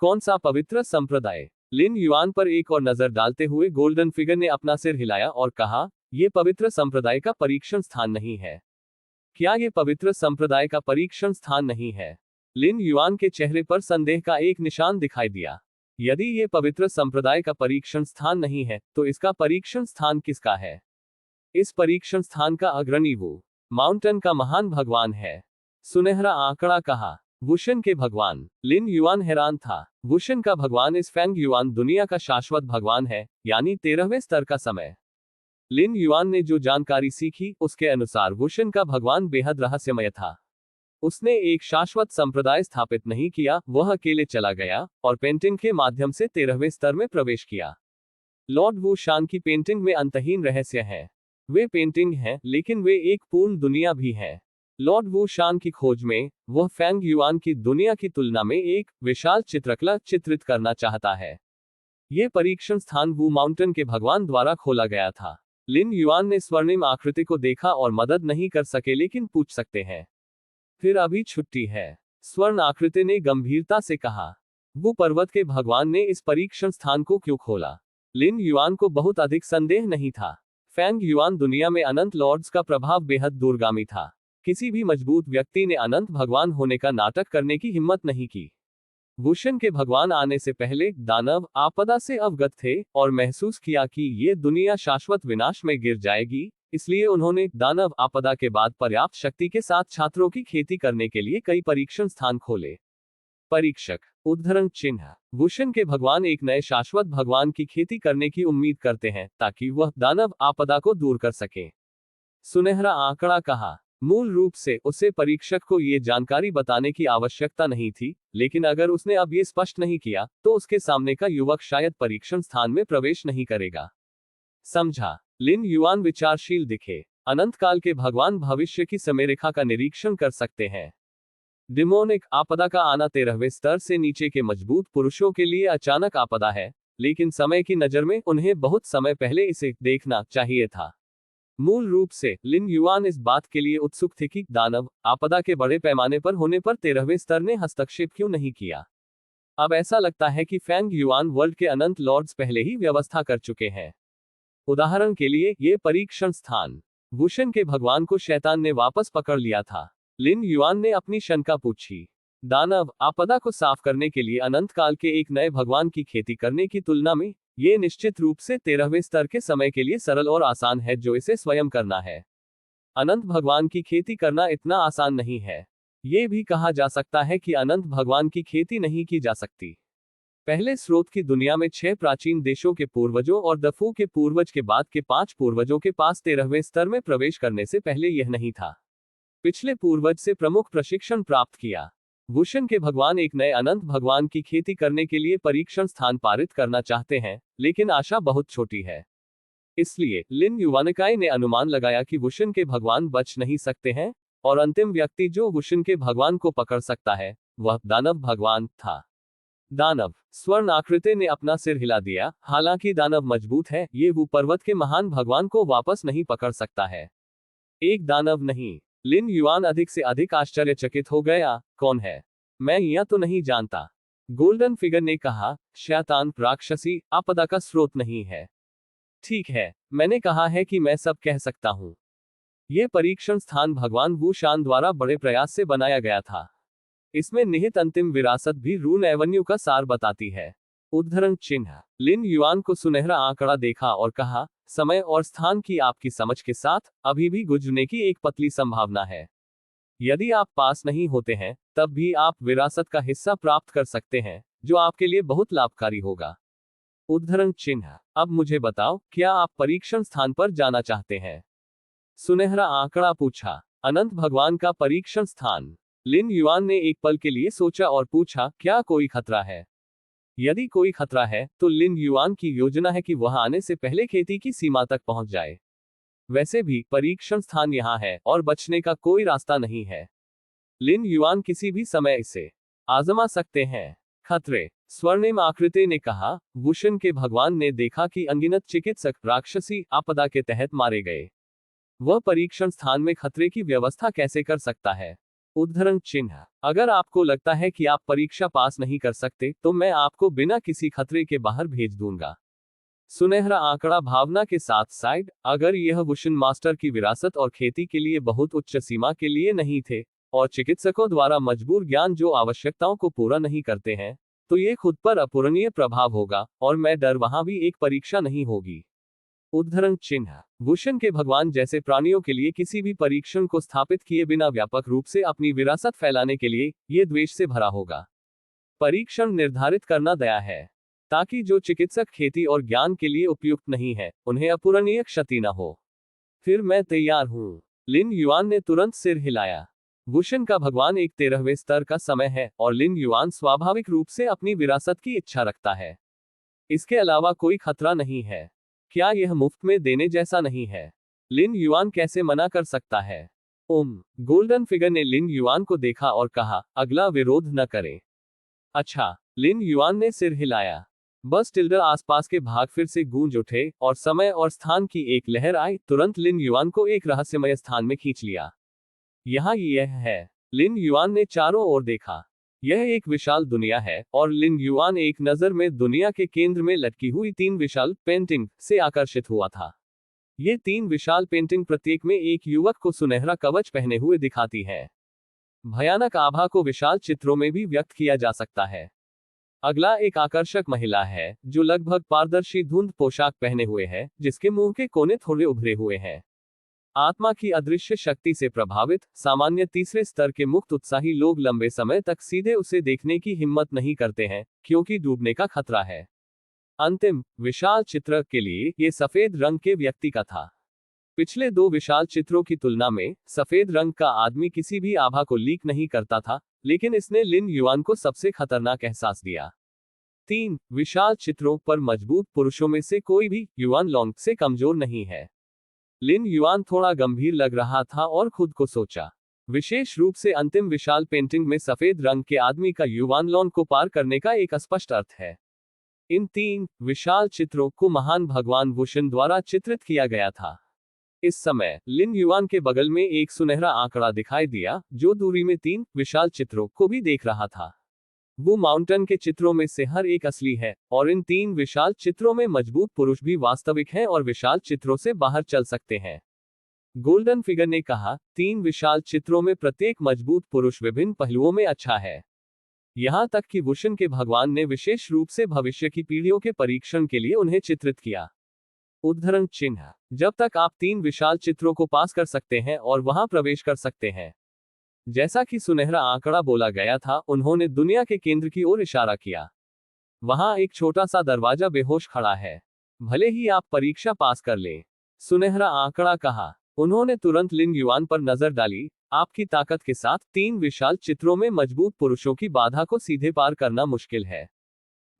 कौन सा पवित्र संप्रदाय? लिन युआन पर एक और नजर डालते हुए गोल्डन फिगर ने अपना सिर हिलाया और कहा, यह पवित्र संप्रदाय का परीक्षण स्थान नहीं है। क्या यह पवित्र संप्रदाय का परीक्षण स्थान नहीं है? लिन युआन के चेहरे पर संदेह का एक निशान दिखाई दिया। यदि यह पवित्र संप्रदाय का परीक्षण स्थान नहीं है, तो इसका परीक्षण स्थान किसका है? इस परीक्षण स्थान का अग्रणी वो माउंटेन का महान भगवान है, सुनहरा आंकड़ा कहा। वुशन के भगवान। लिन युआन हैरान था। वुशन का भगवान इस फैंग युआन दुनिया का शाश्वत भगवान है, यानी 13वें स्तर का समय। लिन युआन ने जो जानकारी सीखी, उसके अनुसार वुशन का भगवान बेहद रहस्यमय था। उसने एक शाश्वत संप्रदाय स्थापित नहीं किया, वह अकेले चला गया और पेंटिंग के माध्यम से 13वें स्तर में प्रवेश किया। लॉर्ड वू शान की पेंटिंग में अंतहीन रहस्य है। वे पेंटिंग हैं, लेकिन वे एक पूर्ण दुनिया भी है। लॉर्ड वू शान की खोज में, वह फैंग युआन की दुनिया की तुलना में एक विशाल चित्रकला चित्रित करना चाहता है। यह परीक्षण स्थान वू माउंटेन के भगवान द्वारा खोला गया था। लिन युआन ने स्वर्णिम आकृति को देखा और मदद नहीं कर सके, लेकिन पूछ सकते हैं। फिर अभी छुट्टी है, स्वर्ण आकृति ने गंभीरता से कहा। वो पर्वत के भगवान ने इस परीक्षण स्थान को क्यों खोला? लिन युआन को बहुत अधिक संदेह नहीं था। फैंग युआन दुनिया में अनंत लॉर्ड्स का प्रभाव बेहद दूरगामी था। किसी भी मजबूत व्यक्ति ने अनंत भगवान होने का नाटक करने की हिम्मत नहीं की। वुशन के भगवान आने से पहले दानव आपदा से अवगत थे और महसूस किया कि ये दुनिया शाश्वत विनाश में गिर जाएगी, इसलिए उन्होंने दानव आपदा के बाद पर्याप्त शक्ति के साथ छात्रों की खेती करने के लिए कई परीक्षण स्थान खोले। परीक्षक उद्धरण चिन्ह वुशन के भगवान एक नए शाश्वत भगवान की खेती करने की उम्मीद करते हैं ताकि वह दानव आपदा को दूर कर सके। सुनहरा आंकड़ा कहा, मूल रूप से उसे परीक्षक को ये जानकारी बताने की आवश्यकता नहीं थी, लेकिन अगर उसने अब ये स्पष्ट नहीं किया तो उसके सामने का युवक शायद परीक्षण स्थान में प्रवेश नहीं करेगा। समझा। लिन युआन विचारशील दिखे। अनंत काल के भगवान भविष्य की समयरेखा का निरीक्षण कर सकते हैं। डिमोनिक आपदा का आना 13वें स्तर से नीचे के मजबूत पुरुषों के लिए अचानक आपदा है, लेकिन समय की नजर में उन्हें बहुत समय पहले इसे देखना चाहिए था। मूल रूप से लिन युआन इस बात के लिए उत्सुक थे कि दानव आपदा के बड़े पैमाने पर होने पर 13वें स्तर ने हस्तक्षेप क्यों नहीं किया। अब ऐसा लगता है कि फैंग युआन वर्ल्ड के अनंत लॉर्ड्स पहले ही व्यवस्था कर चुके हैं। उदाहरण के लिए ये परीक्षण स्थान वुशन के भगवान को शैतान ने वापस पकड़ लिया था। लिन युआन ने अपनी शंका पूछी। दानव आपदा को साफ करने के लिए अनंत काल के एक नए भगवान की खेती करने की तुलना में ये निश्चित रूप से 13वें स्तर के समय के लिए सरल और आसान है जो इसे स्वयं करना है। अनंत भगवान की खेती करना इतना आसान नहीं है। ये भी कहा जा सकता है कि अनंत भगवान की खेती नहीं की जा सकती। पहले स्रोत की दुनिया में 6 प्राचीन देशों के पूर्वजों और दफू के पूर्वज के बाद के 5 पूर्वजों के पास 13वें स्तर में प्रवेश करने से पहले यह नहीं था। पिछले पूर्वज से प्रमुख प्रशिक्षण प्राप्त किया। वुशन के भगवान एक नए अनंत भगवान की खेती करने के लिए परीक्षण स्थान पारित करना चाहते हैं, लेकिन आशा बहुत छोटी है। इसलिए लिन युवानिकाई ने अनुमान लगाया कि वुशन के भगवान बच नहीं सकते हैं, और अंतिम व्यक्ति जो वुशन के भगवान को पकड़ सकता है वह दानव भगवान था। दानव स्वर्ण आकृति ने अपना सिर हिला दिया। हालांकि दानव मजबूत है, ये वो पर्वत के महान भगवान को वापस नहीं पकड़ सकता है। एक दानव नहीं। लिन युआन अधिक से अधिक आश्चर्यचकित हो गया। कौन है? मैं यह तो नहीं जानता। गोल्डन फिगर ने कहा, शैतान राक्षसी आपदा का स्रोत नहीं है। ठीक है, मैंने कहा है कि मैं सब कह सकता हूं। यह परीक्षण स्थान भगवान वू शान द्वारा बड़े प्रयास से बनाया गया था। इसमें निहित अंतिम विरासत भी रून एवेन्यू का सार बताती है। उद्धरण चिन्ह लिन युआन को सुनहरा आंकड़ा देखा और कहा, समय और स्थान की आपकी समझ के साथ अभी भी गुजरने की एक पतली संभावना है। यदि आप पास नहीं होते हैं तब भी आप विरासत का हिस्सा प्राप्त कर सकते हैं, जो आपके लिए बहुत लाभकारी होगा। उद्धरण चिन्ह अब मुझे बताओ, क्या आप परीक्षण स्थान पर जाना चाहते हैं? सुनहरा आंकड़ा पूछा। अनंत भगवान का परीक्षण स्थान। लिन युआन ने एक पल के लिए सोचा और पूछा, क्या कोई खतरा है? यदि कोई खतरा है तो लिन युआन की योजना है कि वह आने से पहले खेती की सीमा तक पहुंच जाए। वैसे भी परीक्षण स्थान यहां है और बचने का कोई रास्ता नहीं है। लिन युआन किसी भी समय इसे आजमा सकते हैं। खतरे स्वर्णिम आकृति ने कहा, वुशन के भगवान ने देखा कि अनगिनत चिकित्सक राक्षसी आपदा के तहत मारे गए। वह परीक्षण स्थान में खतरे की व्यवस्था कैसे कर सकता है? उद्धरण चिन्ह अगर आपको लगता है कि आप परीक्षा पास नहीं कर सकते तो मैं आपको बिना किसी खतरे के बाहर भेज दूंगा। सुनहरा आंकड़ा भावना के साथ साइड अगर यह वुशन मास्टर की विरासत और खेती के लिए बहुत उच्च सीमा के लिए नहीं थे और चिकित्सकों द्वारा मजबूर ज्ञान जो आवश्यकताओं को पूरा नहीं करते हैं, तो ये खुद पर अपूरणीय प्रभाव होगा और मैं डर वहां भी एक परीक्षा नहीं होगी। उद्धरण चिन्ह वुशन के भगवान जैसे प्राणियों के लिए किसी भी परीक्षण को स्थापित किए बिना व्यापक रूप से अपनी विरासत फैलाने के लिए ये द्वेष से भरा होगा। परीक्षण निर्धारित करना दया है, ताकि जो चिकित्सक खेती और ज्ञान के लिए उपयुक्त नहीं है उन्हें अपूरणीय क्षति न हो। फिर मैं तैयार हूं। लिन युआन ने तुरंत सिर हिलाया। वुशन का भगवान एक 13वें स्तर का समय है और लिन युआन स्वाभाविक रूप से अपनी विरासत की इच्छा रखता है। इसके अलावा कोई खतरा नहीं है। क्या यह मुफ्त में देने जैसा नहीं है? लिन युआन कैसे मना कर सकता है? गोल्डन फिगर ने लिन युआन को देखा और कहा, अगला विरोध न करें। अच्छा। लिन युआन ने सिर हिलाया। बस टिल्डर आसपास के भाग फिर से गूंज उठे और समय और स्थान की एक लहर आई, तुरंत लिन युआन को एक रहस्यमय स्थान में खींच लिया। यहाँ यह है। लिन युआन ने चारों ओर देखा। यह एक विशाल दुनिया है और लिन युआन एक नजर में दुनिया के केंद्र में लटकी हुई 3 विशाल पेंटिंग से आकर्षित हुआ था। ये 3 विशाल पेंटिंग प्रत्येक में एक युवक को सुनहरा कवच पहने हुए दिखाती है। भयानक आभा को विशाल चित्रों में भी व्यक्त किया जा सकता है। अगला एक आकर्षक महिला है जो लगभग पारदर्शी धुंध पोशाक पहने हुए है, जिसके मुंह के कोने थोड़े उभरे हुए हैं। आत्मा की अदृश्य शक्ति से प्रभावित सामान्य तीसरे स्तर के मुक्त उत्साही लोग लंबे समय तक सीधे उसे देखने की हिम्मत नहीं करते हैं, क्योंकि डूबने का खतरा है। अंतिम विशाल चित्र के लिए ये सफेद रंग के व्यक्ति का था। पिछले दो विशाल चित्रों की तुलना में सफेद रंग का आदमी किसी भी आभा को लीक नहीं करता था, लेकिन इसने लिन युआन को सबसे खतरनाक एहसास दिया। 3 विशाल चित्रों पर मजबूत पुरुषों में से कोई भी युआन लॉन्ग से कमजोर नहीं है। लिन युआन थोड़ा गंभीर लग रहा था और खुद को सोचा, विशेष रूप से अंतिम विशाल पेंटिंग में सफेद रंग के आदमी का युआन लॉन्ग को पार करने का एक स्पष्ट अर्थ है। इन 3 विशाल चित्रों को महान भगवान वुशन द्वारा चित्रित किया गया था। इस समय लिन युआन के बगल में एक सुनहरा आंकड़ा दिखाई दिया, जो दूरी में 3 विशाल चित्रों को भी देख रहा था। वो माउंटेन के चित्रों में से हर एक असली है, और इन 3 विशाल चित्रों में मजबूत पुरुष भी वास्तविक हैं और विशाल चित्रों से बाहर चल सकते हैं। गोल्डन फिगर ने कहा, 3 विशाल चित्रों में प्रत्येक मजबूत पुरुष विभिन्न पहलुओं में अच्छा है। यहां तक कि वुशन के भगवान ने विशेष रूप से भविष्य की पीढ़ियों के परीक्षण के लिए उन्हें चित्रित किया। उद्धरण चिन्ह, जब तक आप 3 विशाल चित्रों को पास कर सकते हैं और वहां प्रवेश कर सकते हैं। जैसा कि सुनहरा आंकड़ा बोला गया था, उन्होंने दुनिया के केंद्र की ओर इशारा किया। वहां एक छोटा सा दरवाजा बेहोश खड़ा है, भले ही आप परीक्षा पास कर लें, सुनहरा आंकड़ा कहा। उन्होंने तुरंत लिन युआन पर नजर डाली। आपकी ताकत के साथ 3 विशाल चित्रों में मजबूत पुरुषों की बाधा को सीधे पार करना मुश्किल है।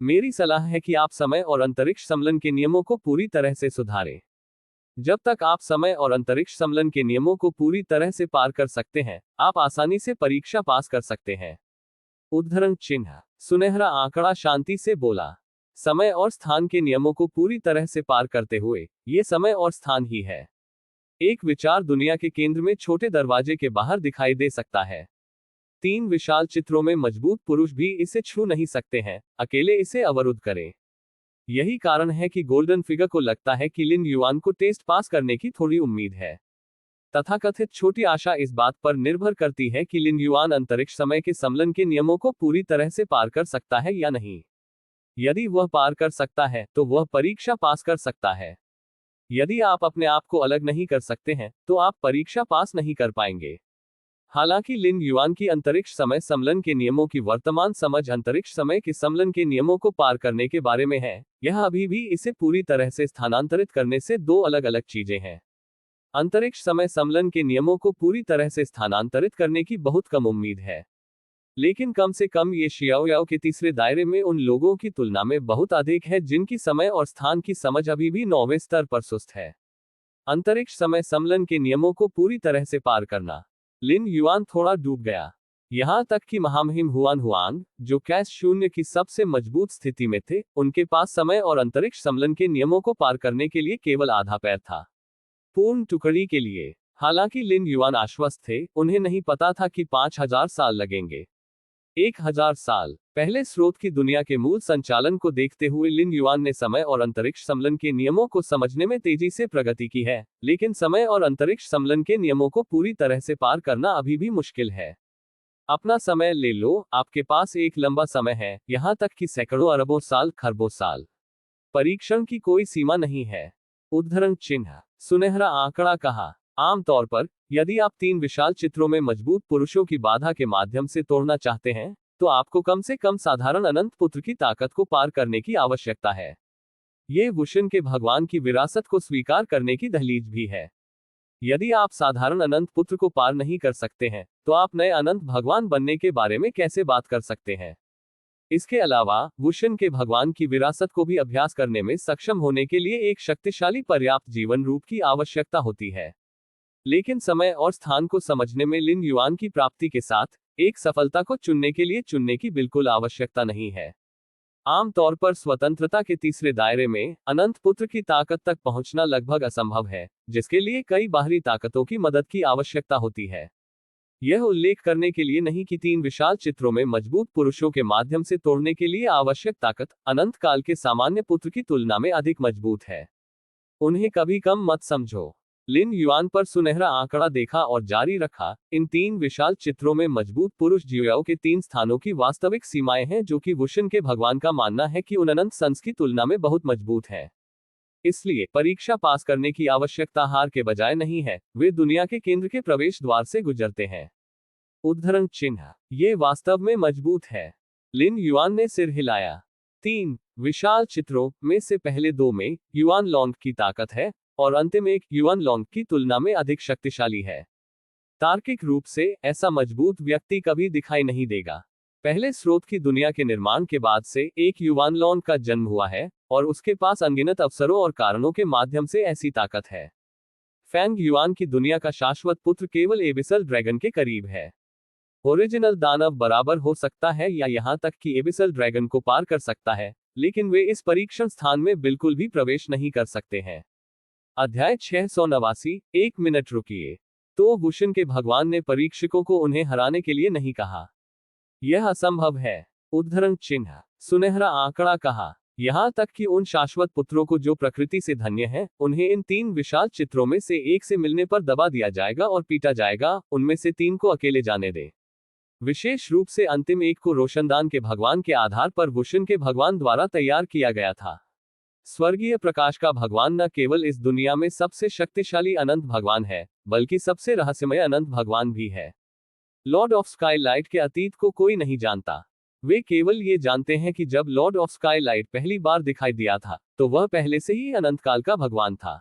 मेरी सलाह है कि आप समय और अंतरिक्ष सम्मेलन के नियमों को पूरी तरह से सुधारें। जब तक आप समय और अंतरिक्ष सम्मेलन के नियमों को पूरी तरह से पार कर सकते हैं, आप आसानी से परीक्षा पास कर सकते हैं। उद्धरण चिन्ह, सुनहरा आंकड़ा शांति से बोला, समय और स्थान के नियमों को पूरी तरह से पार करते हुए, ये समय और स्थान ही है। एक विचार दुनिया के केंद्र में छोटे दरवाजे के बाहर दिखाई दे सकता है। 3 विशाल चित्रों में मजबूत पुरुष भी इसे छू नहीं सकते हैं, अकेले इसे अवरुद्ध करें। यही कारण है कि गोल्डन फिगर को लगता है कि लिन युआन को टेस्ट पास करने की थोड़ी उम्मीद है। तथाकथित छोटी आशा इस बात पर निर्भर करती है कि लिन युआन अंतरिक्ष समय के सम्मेलन के नियमों को पूरी तरह से पार कर सकता है या नहीं। यदि वह पार कर सकता है, तो वह परीक्षा पास कर सकता है। यदि आप अपने आप को अलग नहीं कर सकते हैं, तो आप परीक्षा पास नहीं कर पाएंगे। हालांकि लिन युआन की अंतरिक्ष समय सम्मेलन के नियमों की वर्तमान समझ अंतरिक्ष समय के सम्मेलन के नियमों को पार करने के बारे में है, यह अभी भी इसे पूरी तरह से स्थानांतरित करने से 2 अलग अलग चीजें हैं। अंतरिक्ष समय सम्मेलन के नियमों को पूरी तरह से स्थानांतरित करने की बहुत कम उम्मीद है, लेकिन कम से कम ये शियाओयाओ के तीसरे दायरे में उन लोगों की तुलना में बहुत अधिक है जिनकी समय और स्थान की समझ अभी भी 9वें स्तर पर सुस्त है। अंतरिक्ष समय सम्मेलन के नियमों को पूरी तरह से पार करना। लिन युआन थोड़ा डूब गया। यहां तक कि महामहिम हुआन हुआंग, जो कैश शून्य की सबसे मजबूत स्थिति में थे, उनके पास समय और अंतरिक्ष सम्मेलन के नियमों को पार करने के लिए केवल आधा पैर था। पूर्ण टुकड़ी के लिए। हालांकि लिन युआन आश्वस्त थे, उन्हें नहीं पता था कि 5000 साल लगेंगे। 1000 साल पहले स्रोत की दुनिया के मूल संचालन को देखते हुए लिन युआन ने समय और अंतरिक्ष सम्मेलन के नियमों को समझने में तेजी से प्रगति की है, लेकिन समय और अंतरिक्ष सम्मेलन के नियमों को पूरी तरह से पार करना अभी भी मुश्किल है। अपना समय ले लो, आपके पास एक लंबा समय है, यहां तक कि सैकड़ों अरबों साल, खरबों साल। परीक्षण की कोई सीमा नहीं है। उद्धरण चिन्ह, सुनहरा आंकड़ा कहा। आमतौर पर, यदि आप 3 विशाल चित्रों में मजबूत पुरुषों की बाधा के माध्यम से तोड़ना चाहते हैं, तो आपको कम से कम साधारण अनंत पुत्र की ताकत को पार करने की आवश्यकता है। ये वुशन के भगवान की विरासत को स्वीकार करने की दहलीज भी है। यदि आप साधारण अनंत पुत्र को पार नहीं कर सकते हैं, तो आप नए अनंत भगवान बनने के बारे में कैसे बात कर सकते हैं? इसके अलावा, वुशन के भगवान की विरासत को भी अभ्यास करने में सक्षम होने के लिए एक शक्तिशाली पर्याप्त जीवन रूप की आवश्यकता होती है। लेकिन समय और स्थान को समझने में लिन युआन की प्राप्ति के साथ, एक सफलता को चुनने के लिए चुनने की बिल्कुल आवश्यकता नहीं है। आमतौर पर स्वतंत्रता के तीसरे दायरे में, अनंत पुत्र की ताकत तक पहुंचना लगभग असंभव है, जिसके लिए कई बाहरी ताकतों की मदद की आवश्यकता होती है। यह उल्लेख करने के लिए नहीं कि 3 विशाल चित्रों में मजबूत पुरुषों के माध्यम से तोड़ने के लिए आवश्यक ताकत, अनंत काल के सामान्य पुत्र की तुलना में अधिक मजबूत है। उन्हें कभी कम मत समझो। लिन युआन पर सुनहरा आंकड़ा देखा और जारी रखा। इन 3 विशाल चित्रों में मजबूत पुरुष जियोयाओ के 3 स्थानों की वास्तविक सीमाएं हैं, जो कि वुशन के भगवान का मानना है कि उन अनंत सन्स की तुलना में बहुत मजबूत है। इसलिए परीक्षा पास करने की आवश्यकता हार के बजाय नहीं है, वे दुनिया के केंद्र के प्रवेश द्वार से गुजरते हैं। उद्धरण चिन्ह, ये वास्तव में मजबूत है। लिन युआन ने सिर हिलाया। 3 विशाल चित्रों में से पहले 2 में युआन लॉन्ग की ताकत है और अंतिम एक युआन लॉन्ग की तुलना में अधिक शक्तिशाली है। तार्किक रूप से ऐसा मजबूत व्यक्ति कभी दिखाई नहीं देगा। पहले स्रोत की दुनिया के निर्माण के बाद से एक युआन लॉन्ग का जन्म हुआ है और उसके पास अनगिनत अवसरों और कारणों के माध्यम से ऐसी ताकत है। फैंग युआन की दुनिया का शाश्वत पुत्र केवल एबिसल ड्रैगन के करीब है। ओरिजिनल दानव बराबर हो सकता है या यहां तक कि एबिसल ड्रैगन को पार कर सकता है, लेकिन वे इस परीक्षण स्थान में बिल्कुल भी प्रवेश नहीं कर सकते हैं। अध्याय 689। 1 मिनट रुकिए। तो वुशन के भगवान ने परीक्षकों को उन्हें हराने के लिए नहीं कहा। यह असंभव है। उद्धरण चिन्ह, सुनहरा आंकड़ा कहा। यहां तक कि उन शाश्वत पुत्रों को जो प्रकृति से धन्य हैं, उन्हें इन 3 विशाल चित्रों में से एक से मिलने पर दबा दिया जाएगा और पीटा जाएगा। उनमें से 3 को अकेले जाने दें। विशेष रूप से अंतिम एक को रोशनदान के भगवान के आधार पर वुशन के भगवान द्वारा तैयार किया गया था। स्वर्गीय प्रकाश का भगवान न केवल इस दुनिया में सबसे शक्तिशाली अनंत भगवान है, बल्कि सबसे रहस्यमय अनंत भगवान भी है। लॉर्ड ऑफ स्काईलाइट के अतीत को कोई नहीं जानता। वे केवल ये जानते हैं कि जब लॉर्ड ऑफ स्काईलाइट पहली बार दिखाई दिया था, तो वह पहले से ही अनंत काल का भगवान था।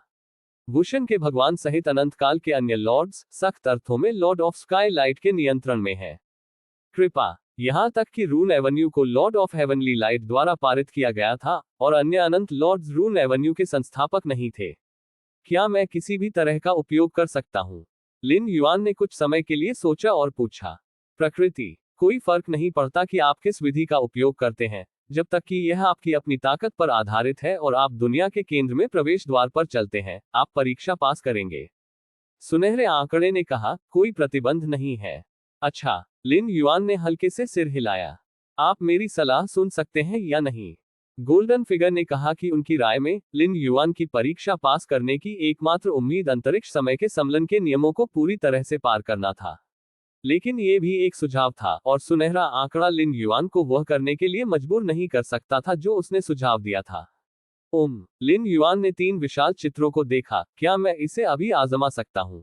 वुशन के भगवान सहित अनंत काल के अन्य लॉर्ड्स सख्त अर्थों में लॉर्ड ऑफ स्काईलाइट के नियंत्रण में हैं। कृपा, यहां तक कि रून एवेन्यू को लॉर्ड ऑफ हेवनली लाइट द्वारा पारित किया गया था और अन्य अनंत लॉर्ड्स रून एवेन्यू के संस्थापक नहीं थे। क्या मैं किसी भी तरह का उपयोग कर सकता हूं? लिन युआन ने कुछ समय के लिए सोचा और पूछा। प्रकृति, कोई फर्क नहीं पड़ता कि आप किस विधि का उपयोग करते हैं, जब तक कि यह आपकी अपनी ताकत पर आधारित है और आप दुनिया के केंद्र में प्रवेश द्वार पर चलते हैं, आप परीक्षा पास करेंगे। सुनहरे आंकड़े ने कहा, कोई प्रतिबंध नहीं है। अच्छा, लिन युआन ने हल्के से सिर हिलाया। आप मेरी सलाह सुन सकते हैं या नहीं? गोल्डन फिगर ने कहा कि उनकी राय में लिन युआन की परीक्षा पास करने की एकमात्र उम्मीद अंतरिक्ष समय के समलन के नियमों को पूरी तरह से पार करना था। लेकिन ये भी एक सुझाव था और सुनहरा आंकड़ा लिन युआन को वह करने के लिए मजबूर नहीं कर सकता था जो उसने सुझाव दिया था। लिन युआन ने 3 विशाल चित्रों को देखा। क्या मैं इसे अभी आजमा सकता हूं?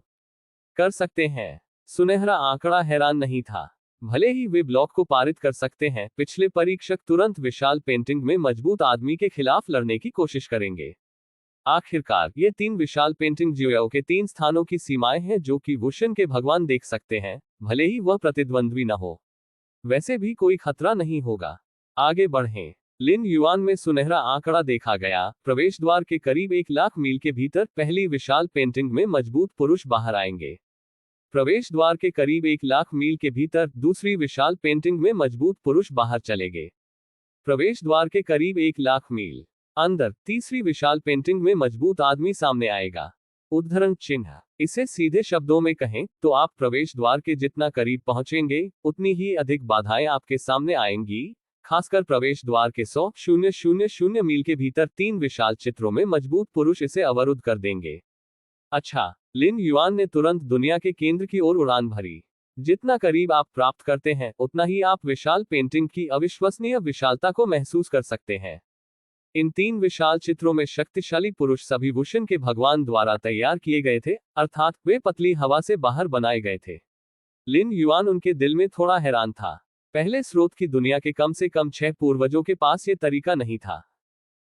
कर सकते हैं। सुनहरा आंकड़ा हैरान नहीं था। भले ही वे ब्लॉक को पारित कर सकते हैं, पिछले परीक्षक तुरंत विशाल पेंटिंग में मजबूत आदमी के खिलाफ लड़ने की कोशिश करेंगे। आखिरकार, ये 3 विशाल पेंटिंग जियोयाओ के 3 स्थानों की सीमाएं हैं जो कि वुशन के भगवान देख सकते हैं, भले ही वह प्रतिद्वंद्वी न हो। वैसे भी कोई खतरा नहीं होगा। आगे बढ़ें। लिन युआन में सुनहरा आंकड़ा देखा गया। प्रवेश द्वार के करीब 1 लाख मील के भीतर पहली विशाल पेंटिंग में मजबूत पुरुष बाहर आएंगे। प्रवेश द्वार के करीब 1 लाख मील के भीतर दूसरी विशाल पेंटिंग में मजबूत पुरुष बाहर चलेंगे। प्रवेश द्वार के करीब 1 लाख मील अंदर तीसरी विशाल पेंटिंग में मजबूत आदमी सामने आएगा। उद्धरण चिन्ह, इसे सीधे शब्दों में कहें तो आप प्रवेश द्वार के जितना करीब पहुंचेंगे, उतनी ही अधिक बाधाएं आपके सामने आएंगी। खासकर प्रवेश द्वार के 100,000 मील के भीतर 3 विशाल चित्रों में मजबूत पुरुष इसे अवरुद्ध कर देंगे। अच्छा, लिन युआन ने तुरंत दुनिया के केंद्र की ओर उड़ान भरी। जितना करीब आप प्राप्त करते हैं, उतना ही आप विशाल पेंटिंग की अविश्वसनीय विशालता को महसूस कर सकते हैं। इन 3 विशाल चित्रों में शक्तिशाली पुरुष सभी वुशन के भगवान द्वारा तैयार किए गए थे, अर्थात वे पतली हवा से बाहर बनाए गए थे। लिन युआन उनके दिल में थोड़ा हैरान था। पहले स्रोत की दुनिया के कम से कम 6 पूर्वजों के पास ये तरीका नहीं था।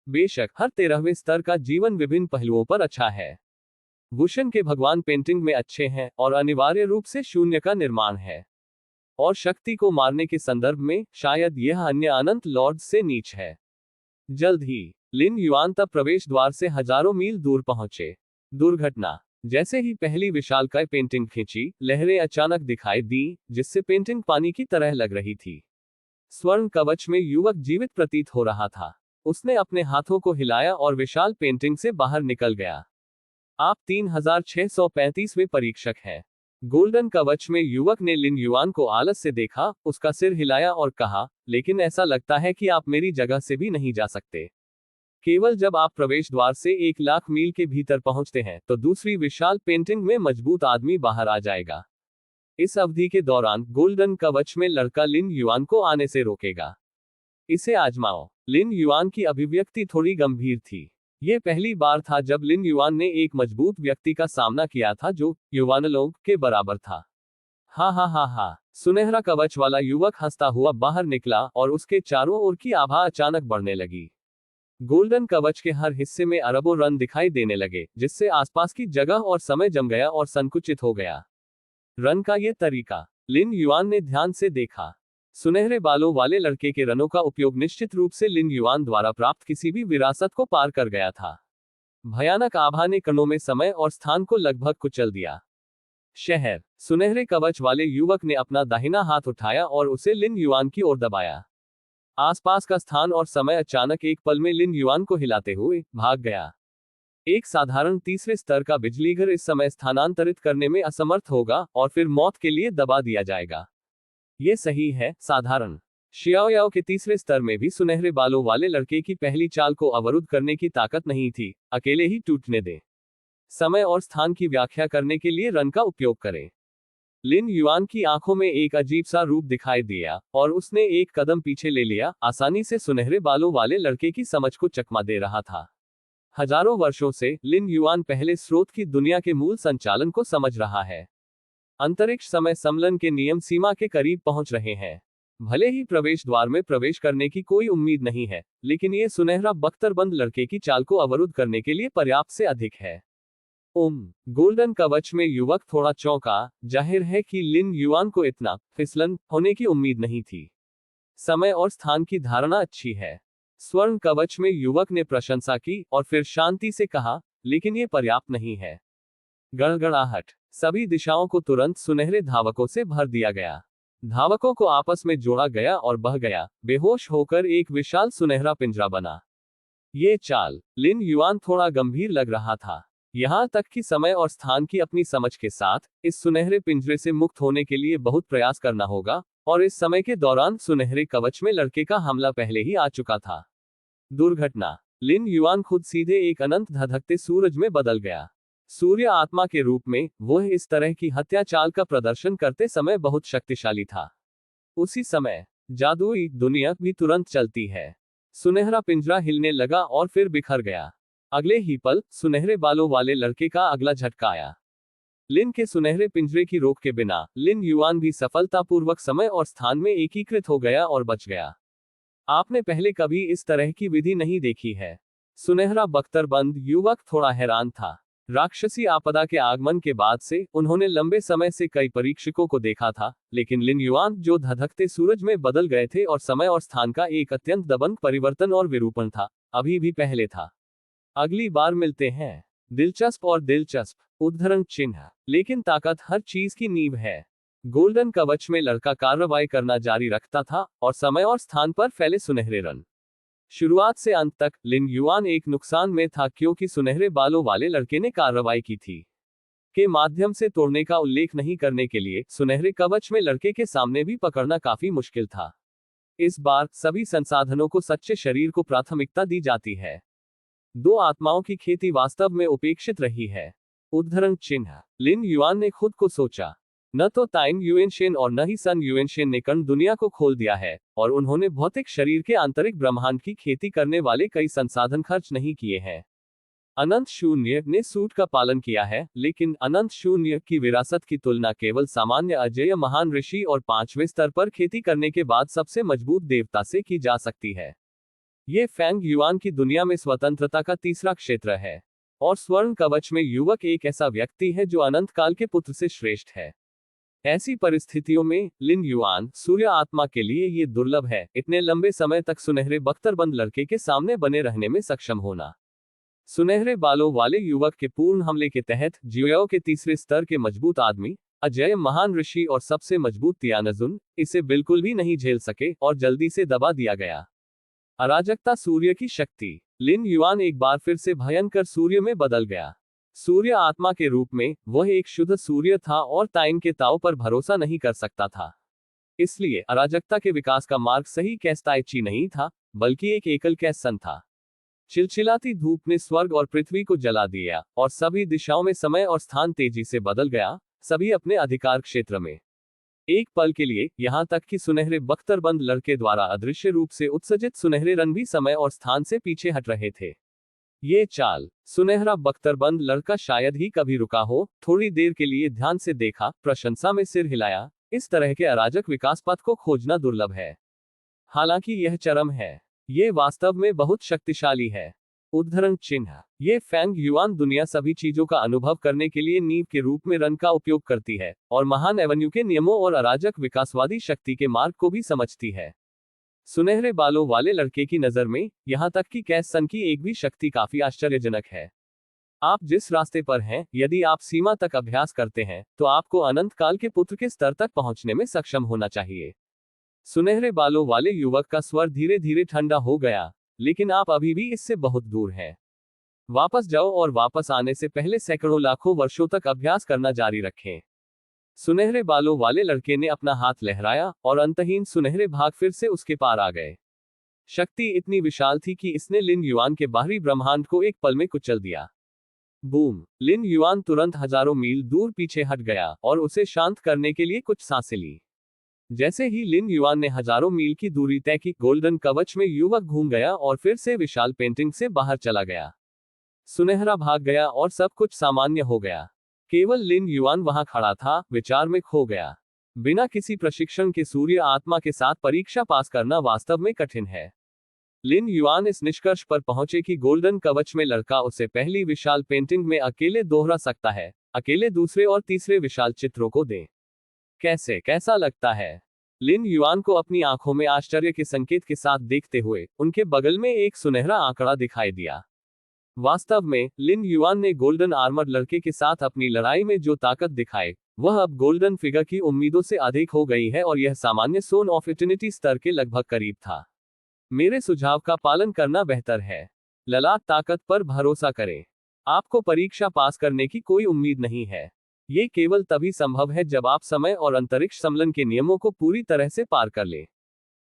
बेशक हर 13वें स्तर का जीवन विभिन्न पहलुओं पर अच्छा है। वुशन के भगवान पेंटिंग में अच्छे हैं और अनिवार्य रूप से शून्य का निर्माण है। और शक्ति को मारने के संदर्भ में शायद यह अन्य अनंत लॉर्ड्स से नीच है। जल्द ही लिन युआन तब प्रवेश द्वार से हजारों मील दूर पहुंचे। दुर्घटना, जैसे ही पहली विशालकाय पेंटिंग खींची, लहरें अचानक दिखाई दी, जिससे पेंटिंग पानी की तरह लग रही थी। स्वर्ण कवच में युवक जीवित प्रतीत हो रहा था। उसने अपने हाथों को हिलाया और विशाल पेंटिंग से बाहर निकल गया। आप 3635वें परीक्षक हैं। गोल्डन कवच में युवक ने लिन युआन को आलस से देखा, उसका सिर हिलाया और कहा, लेकिन ऐसा लगता है कि आप मेरी जगह से भी नहीं जा सकते। केवल जब आप प्रवेश द्वार से 1,00,000 मील के भीतर पहुंचते हैं तो दूसरी विशाल पेंटिंग में मजबूत आदमी बाहर आ जाएगा। इस अवधि के दौरान गोल्डन कवच में लड़का लिन युआन को आने से रोकेगा। इसे आजमाओ। लिन युआन की अभिव्यक्ति थोड़ी गंभीर थी। यह पहली बार था जब लिन युआन ने एक मजबूत व्यक्ति का सामना किया था जो युवानलोग के बराबर था। हा हा हा हा। सुनहरा कवच वाला युवक हंसता हुआ बाहर निकला और उसके चारों ओर की आभा अचानक बढ़ने लगी। गोल्डन कवच के हर हिस्से में अरबों रन दिखाई देने लगे, जिससे आसपास की जगह और समय जम गया और संकुचित हो गया। रन का ये तरीका। लिन युआन ने ध्यान से देखा। सुनहरे बालों वाले लड़के के रनों का उपयोग निश्चित रूप से लिन युआन द्वारा प्राप्त किसी भी विरासत को पार कर गया था। भयानक आभा ने कणों में समय और स्थान को लगभग कुचल दिया। शहर। सुनहरे कवच वाले युवक ने अपना दाहिना हाथ उठाया और उसे लिन युआन की ओर दबाया। आसपास का स्थान और समय अचानक एक पल में लिन युआन को हिलाते हुए भाग गया। एक साधारण तीसरे स्तर का बिजलीघर इस समय स्थानांतरित करने में असमर्थ होगा और फिर मौत के लिए दबा दिया जाएगा। ये सही है, साधारण। शियाओयाओ के तीसरे स्तर में भी सुनहरे बालों वाले लड़के की पहली चाल को अवरुद्ध करने की ताकत नहीं थी। अकेले ही टूटने दे। समय और स्थान की व्याख्या करने के लिए रन का उपयोग करें। लिन युआन की आंखों में एक अजीब सा रूप दिखाई दिया और उसने एक कदम पीछे ले लिया, आसानी से सुनहरे बालों वाले लड़के की समझ को चकमा दे रहा था। हजारों वर्षों से लिन युआन पहले स्रोत की दुनिया के मूल संचालन को समझ रहा है। अंतरिक्ष समय सम्मेलन के नियम सीमा के करीब पहुंच रहे हैं। भले ही प्रवेश द्वार में प्रवेश करने की कोई उम्मीद नहीं है, लेकिन ये सुनहरा बख्तरबंद लड़के की चाल को अवरुद्ध करने के लिए पर्याप्त से अधिक है। गोल्डन कवच में युवक थोड़ा चौंका। जाहिर है कि लिन युआन को इतना फिसलन होने की उम्मीद नहीं थी। समय और स्थान की धारणा अच्छी है। स्वर्ण कवच में युवक ने प्रशंसा की और फिर शांति से कहा, लेकिन यह पर्याप्त नहीं है। गड़गड़ाहट। सभी दिशाओं को तुरंत सुनहरे धावकों से भर दिया गया। धावकों को आपस में जोड़ा गया और बह गया, बेहोश होकर एक विशाल सुनहरा पिंजरा बना। ये चाल। लिन युआन थोड़ा गंभीर लग रहा था। यहां तक कि समय और स्थान की अपनी समझ के साथ इस सुनहरे पिंजरे से मुक्त होने के लिए बहुत प्रयास करना होगा, और इस समय के दौरान सुनहरे कवच में लड़के का हमला पहले ही आ चुका था। दुर्घटना। लिन युआन खुद सीधे एक अनंत धधकते सूरज में बदल गया। सूर्य आत्मा के रूप में वह इस तरह की हत्या चाल का प्रदर्शन करते समय बहुत शक्तिशाली था। उसी समय जादुई दुनिया भी तुरंत चलती है। सुनहरा पिंजरा हिलने लगा और फिर बिखर गया। अगले ही पल सुनहरे बालों वाले लड़के का अगला झटका आया। लिन के सुनहरे पिंजरे की रोक के बिना लिन युआन भी सफलतापूर्वक समय और स्थान में एकीकृत हो गया और बच गया। आपने पहले कभी इस तरह की विधि नहीं देखी है। सुनहरा बख्तरबंद युवक थोड़ा हैरान था। राक्षसी आपदा के आगमन के बाद से उन्होंने लंबे समय से कई परीक्षकों को देखा था, लेकिन लिन युआन जो धधकते सूरज में बदल गए थे और समय और स्थान का एक अत्यंत दबंग परिवर्तन और विरूपण था, अभी भी पहले था। अगली बार मिलते हैं। दिलचस्प और दिलचस्प। उद्धरण चिन्ह। लेकिन ताकत हर चीज की नींव है। गोल्डन कवच में लड़का कार्रवाई करना जारी रखता था और समय और स्थान पर फैले सुनहरे रन। शुरुआत से अंत तक लिन युआन एक नुकसान में था, क्योंकि सुनहरे बालों वाले लड़के ने कार्रवाई की थी के माध्यम से तोड़ने का उल्लेख नहीं करने के लिए सुनहरे कवच में लड़के के सामने भी पकड़ना काफी मुश्किल था। इस बार सभी संसाधनों को सच्चे शरीर को प्राथमिकता दी जाती है। दो आत्माओं की खेती वास्तव में उपेक्षित रही है। उद्धरण चिन्ह। लिन युआन ने खुद को सोचा, न तो ताइन युएनशेन और न ही सन युएनशेन ने कण दुनिया को खोल दिया है, और उन्होंने भौतिक शरीर के आंतरिक ब्रह्मांड की खेती करने वाले कई संसाधन खर्च नहीं किए हैं। अनंत शून्य ने सूट का पालन किया है, लेकिन अनंत शून्य की विरासत की तुलना केवल सामान्य अजेय महान ऋषि और 5वें स्तर पर खेती करने के बाद सबसे मजबूत देवता से की जा सकती है। ये फैंग युआन की दुनिया में स्वतंत्रता का तीसरा क्षेत्र है, और स्वर्ण कवच में युवक एक ऐसा व्यक्ति है जो अनंत काल के पुत्र से श्रेष्ठ है। ऐसी परिस्थितियों में लिन युआन सूर्य आत्मा के लिए ये दुर्लभ है, इतने लंबे समय तक सुनहरे बख्तरबंद लड़के के सामने बने रहने में सक्षम होना। सुनहरे बालों वाले युवक के पूर्ण हमले के तहत जियोयाओ के तीसरे स्तर के मजबूत आदमी, अजेय महान ऋषि और सबसे मजबूत तियानजुन इसे बिल्कुल भी नहीं झेल सके और जल्दी से दबा दिया गया। अराजकता सूर्य की शक्ति। लिन युआन एक बार फिर से भयंकर सूर्य में बदल गया। सूर्य आत्मा के रूप में वह एक शुद्ध सूर्य था और ताइन के ताओ पर भरोसा नहीं कर सकता था। इसलिए अराजकता के विकास का मार्ग सही कैस्ताइची नहीं था, बल्कि एक एकल कैसन था। चिलचिलाती धूप ने स्वर्ग और पृथ्वी को जला दिया और सभी दिशाओं में समय और स्थान तेजी से बदल गया, सभी अपने अधिकार क्षेत्र में। एक पल के लिए, यहां तक कि सुनहरे बख्तरबंद लड़के द्वारा अदृश्य रूप से उत्सर्जित सुनहरे रंग भी समय और स्थान से पीछे हट रहे थे। ये चाल, सुनहरा बख्तरबंद लड़का शायद ही कभी रुका हो, थोड़ी देर के लिए ध्यान से देखा, प्रशंसा में सिर हिलाया। इस तरह के अराजक विकास पथ को खोजना दुर्लभ है। हालांकि यह चरम है। ये वास्तव में बहुत शक्तिशाली है। उद्धरण चिन्ह, ये फैंग युआन दुनिया सभी चीजों का अनुभव करने के लिए नींव के रूप में रन का उपयोग करती है और महान एवेन्यू के नियमों और अराजक विकासवादी शक्ति के मार्ग को भी समझती है। सुनहरे बालों वाले लड़के की नजर में, यहां तक कि कैस सन की एक भी शक्ति काफी आश्चर्यजनक है। आप जिस रास्ते पर हैं, यदि आप सीमा तक अभ्यास करते हैं, तो आपको अनंत काल के पुत्र के स्तर तक पहुंचने में सक्षम होना चाहिए। सुनहरे बालों वाले युवक का स्वर धीरे धीरे ठंडा हो गया, लेकिन आप अभी भी इससे बहुत दूर हैं। वापस जाओ और वापस आने से पहले सैकड़ों लाखों वर्षों तक अभ्यास करना जारी रखें। सुनहरे बालों वाले लड़के ने अपना हाथ लहराया और अंतहीन सुनहरे भाग फिर से उसके पार आ गए। शक्ति इतनी विशाल थी कि इसने लिन युआन के बाहरी ब्रह्मांड को एक पल में कुचल दिया। बूम! लिन युआन तुरंत हजारों मील दूर पीछे हट गया और उसे शांत करने के लिए कुछ सांसें ली। जैसे ही लिन युआन ने हजारों मील की दूरी तय की, गोल्डन कवच में युवक घूम गया और फिर से विशाल पेंटिंग से बाहर चला गया। सुनहरा भाग गया और सब कुछ सामान्य हो गया। केवल लिन युआन वहां खड़ा था, विचार में खो गया। बिना किसी प्रशिक्षण के सूर्य आत्मा के साथ परीक्षा पास करना वास्तव में कठिन है। लिन युआन इस निष्कर्ष पर पहुंचे कि गोल्डन कवच में लड़का उसे पहली विशाल पेंटिंग में अकेले दोहरा सकता है, अकेले दूसरे और तीसरे विशाल चित्रों को दे। कैसा लगता है? लिन युआन को अपनी आंखों में आश्चर्य के संकेत के साथ देखते हुए, उनके बगल में एक सुनहरा आंकड़ा दिखाई दिया। वास्तव में, लिन युआन ने गोल्डन आर्मर्ड लड़के के साथ अपनी लड़ाई में जो ताकत दिखाई, वह अब गोल्डन फिगर की उम्मीदों से अधिक हो गई है और यह सामान्य सोन ऑफ इटर्निटी स्तर के लगभग करीब था। मेरे सुझाव का पालन करना बेहतर है। ललाट ताकत पर भरोसा करें। आपको परीक्षा पास करने की कोई उम्मीद नहीं है। ये केवल तभी संभव है जब आप समय और अंतरिक्ष सम्मेलन के नियमों को पूरी तरह से पार कर लें।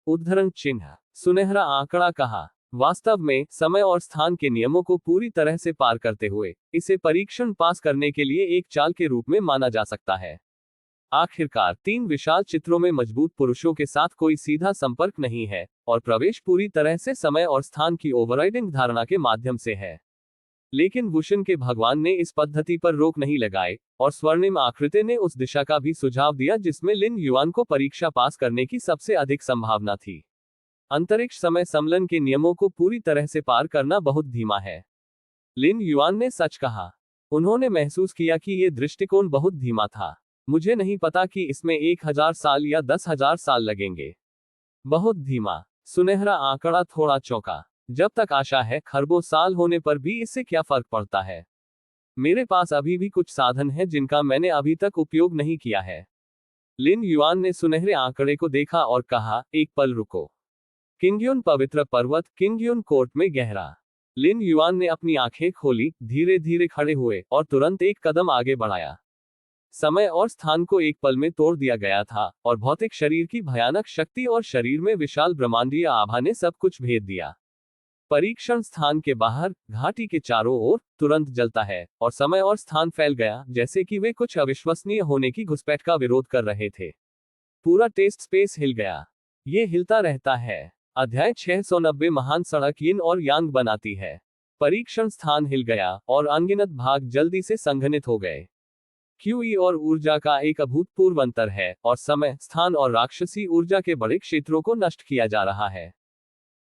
उद्धरण चिन्ह, सुनहरा आंकड़ा कहा। वास्तव में, समय और स्थान के नियमों को पूरी तरह से पार करते हुए, इसे परीक्षण पास करने के लिए एक चाल के रूप में माना जा सकता है। आखिरकार, 3 विशाल चित्रों में मजबूत पुरुषों के साथ कोई सीधा संपर्क नहीं है, और प्रवेश पूरी तरह से समय और स्थान की ओवरराइडिंग धारणा के माध्यम से है। लेकिन वुशन के भगवान ने इस पद्धति पर रोक नहीं लगाई, और स्वर्णिम आकृति ने उस दिशा का भी सुझाव दिया जिसमें लिन युआन को परीक्षा पास करने की सबसे अधिक संभावना थी। अंतरिक्ष समय सम्मेलन के नियमों को पूरी तरह से पार करना बहुत धीमा है। लिन युआन ने सच कहा। उन्होंने महसूस किया कि यह दृष्टिकोण बहुत धीमा था। मुझे नहीं पता कि इसमें 1000 साल या 10,000 साल लगेंगे। बहुत धीमा। सुनहरा आंकड़ा थोड़ा चौंका। जब तक आशा है, खरबों साल होने पर भी इससे क्या फर्क पड़ता है? मेरे पास अभी भी कुछ साधन हैं जिनका मैंने अभी तक उपयोग नहीं किया है। लिन युआन ने सुनहरे आंकड़े को देखा और कहा, एक पल रुको। किंगयुन पवित्र पर्वत, किंगयुन कोर्ट में गहरा। लिन युआन ने अपनी आंखें खोली, धीरे धीरे खड़े हुए और तुरंत एक कदम आगे बढ़ाया। समय और स्थान को एक पल में तोड़ दिया गया था, और भौतिक शरीर की भयानक शक्ति और शरीर में विशाल ब्रह्मांडीय आभा ने सब कुछ भेद दिया। परीक्षण स्थान के बाहर, घाटी के चारों ओर, तुरंत जलता है, और समय और स्थान फैल गया, जैसे कि वे कुछ अविश्वसनीय होने की घुसपैठ का विरोध कर रहे थे। पूरा टेस्ट स्पेस हिल गया। ये हिलता रहता है। अध्याय 690 महान सड़क यिन और यांग बनाती है। परीक्षण स्थान हिल गया, और अनगिनत भाग जल्दी से संघनित हो गए। क्यूई और ऊर्जा का एक अभूतपूर्व अंतर है, और समय, स्थान और राक्षसी ऊर्जा के बड़े क्षेत्रों को नष्ट किया जा रहा है।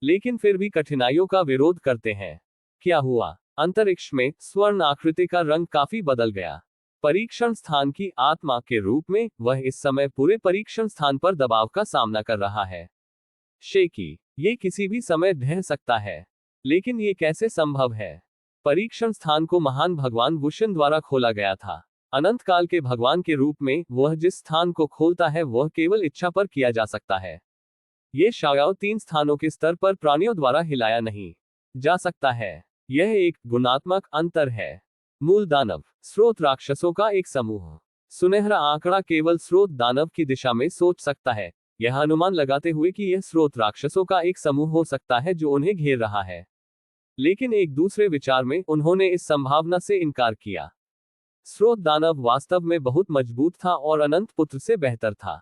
लेकिन फिर भी कठिनाइयों का विरोध करते हैं। क्या हुआ? अंतरिक्ष में स्वर्ण आकृति का रंग काफी बदल गया। परीक्षण स्थान की आत्मा के रूप में, वह इस समय पूरे परीक्षण स्थान पर दबाव का सामना कर रहा है। शेकी, ये किसी भी समय ढह सकता है। लेकिन ये कैसे संभव है? परीक्षण स्थान को महान भगवान वुशन द्वारा खोला गया था। अनंत काल के भगवान के रूप में, वह जिस स्थान को खोलता है वह केवल इच्छा पर किया जा सकता है। ये शाओ 3 स्थानों के स्तर पर प्राणियों द्वारा हिलाया नहीं जा सकता है। यह एक गुणात्मक अंतर है। मूल दानव, स्रोत राक्षसों का एक समूह। सुनहरा आंकड़ा केवल स्रोत दानव की दिशा में सोच सकता है, यह अनुमान लगाते हुए कि यह स्रोत राक्षसों का एक समूह हो सकता है जो उन्हें घेर रहा है। लेकिन एक दूसरे विचार में उन्होंने इस संभावना से इनकार किया। स्रोत दानव वास्तव में बहुत मजबूत था और अनंत पुत्र से बेहतर था।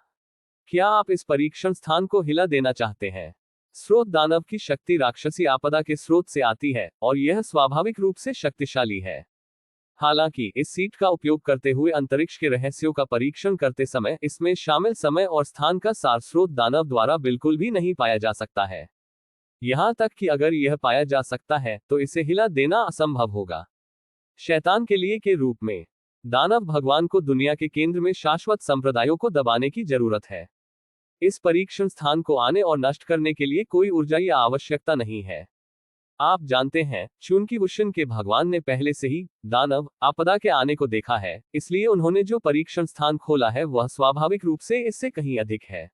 क्या आप इस परीक्षण स्थान को हिला देना चाहते हैं? स्रोत दानव की शक्ति राक्षसी आपदा के स्रोत से आती है और यह स्वाभाविक रूप से शक्तिशाली है। हालांकि इस सीट का उपयोग करते हुए अंतरिक्ष के रहस्यों का परीक्षण करते समय इसमें शामिल समय और स्थान का सार स्रोत दानव द्वारा बिल्कुल भी नहीं पाया जा सकता है। यहां तक कि अगर यह पाया जा सकता है तो इसे हिला देना असंभव होगा। शैतान के लिए के रूप में दानव भगवान को दुनिया के केंद्र में शाश्वत संप्रदायों को दबाने की जरूरत है। इस परीक्षण स्थान को आने और नष्ट करने के लिए कोई ऊर्जा या आवश्यकता नहीं है। आप जानते हैं, चूंकि वुशन के भगवान ने पहले से ही दानव आपदा के आने को देखा है, इसलिए उन्होंने जो परीक्षण स्थान खोला है वह स्वाभाविक रूप से इससे कहीं अधिक है।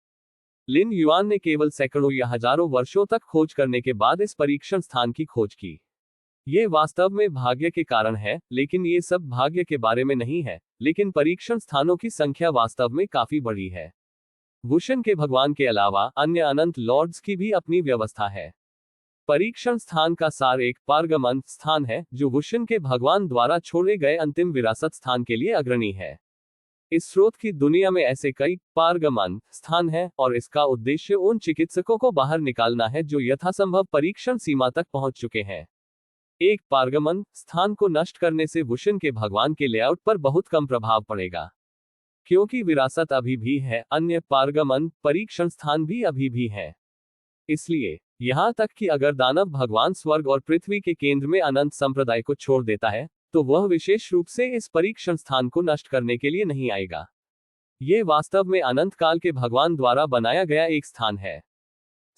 लिन युआन ने केवल सैकड़ों या हजारों वर्षों तक खोज करने के बाद इस परीक्षण स्थान की खोज की। ये वास्तव में भाग्य के कारण है, लेकिन ये सब भाग्य के बारे में नहीं है, लेकिन परीक्षण स्थानों की संख्या वास्तव में काफी बड़ी है। वुशन के भगवान के अलावा अन्य अनंत लॉर्ड्स की भी अपनी व्यवस्था है। परीक्षण स्थान का सार एक पारगमन स्थान है जो वुशन के भगवान द्वारा छोड़े गए अंतिम विरासत स्थान के लिए अग्रणी है। इस स्रोत की दुनिया में ऐसे कई पारगमन स्थान हैं और इसका उद्देश्य उन चिकित्सकों को बाहर निकालना है जो यथासंभव परीक्षण सीमा तक पहुंच चुके हैं। एक पारगमन स्थान को नष्ट करने से वुशन के भगवान के लेआउट पर बहुत कम प्रभाव पड़ेगा, क्योंकि विरासत अभी भी है, अन्य पारगमन परीक्षण स्थान भी अभी भी है। इसलिए यहां तक कि अगर दानव भगवान स्वर्ग और पृथ्वी के केंद्र में अनंत संप्रदाय को छोड़ देता है, तो वह विशेष रूप से इस परीक्षण स्थान को नष्ट करने के लिए नहीं आएगा। ये वास्तव में अनंत काल के भगवान द्वारा बनाया गया एक स्थान है।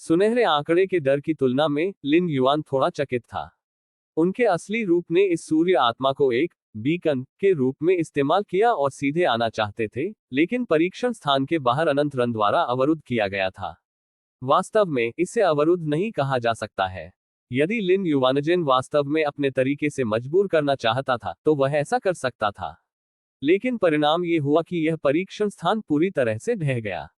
सुनहरे आंकड़े के डर की तुलना में लिन युआन थोड़ा चकित था। उनके असली रूप ने इस सूर्य आत्मा को एक बीकन के रूप में इस्तेमाल किया और सीधे आना चाहते थे, लेकिन परीक्षण स्थान के बाहर अनंत रन द्वारा अवरुद्ध किया गया था। वास्तव में इसे अवरुद्ध नहीं कहा जा सकता है। यदि लिन युवानजेन वास्तव में अपने तरीके से मजबूर करना चाहता था तो वह ऐसा कर सकता था, लेकिन परिणाम ये हुआ कि यह परीक्षण स्थान पूरी तरह से ढह गया।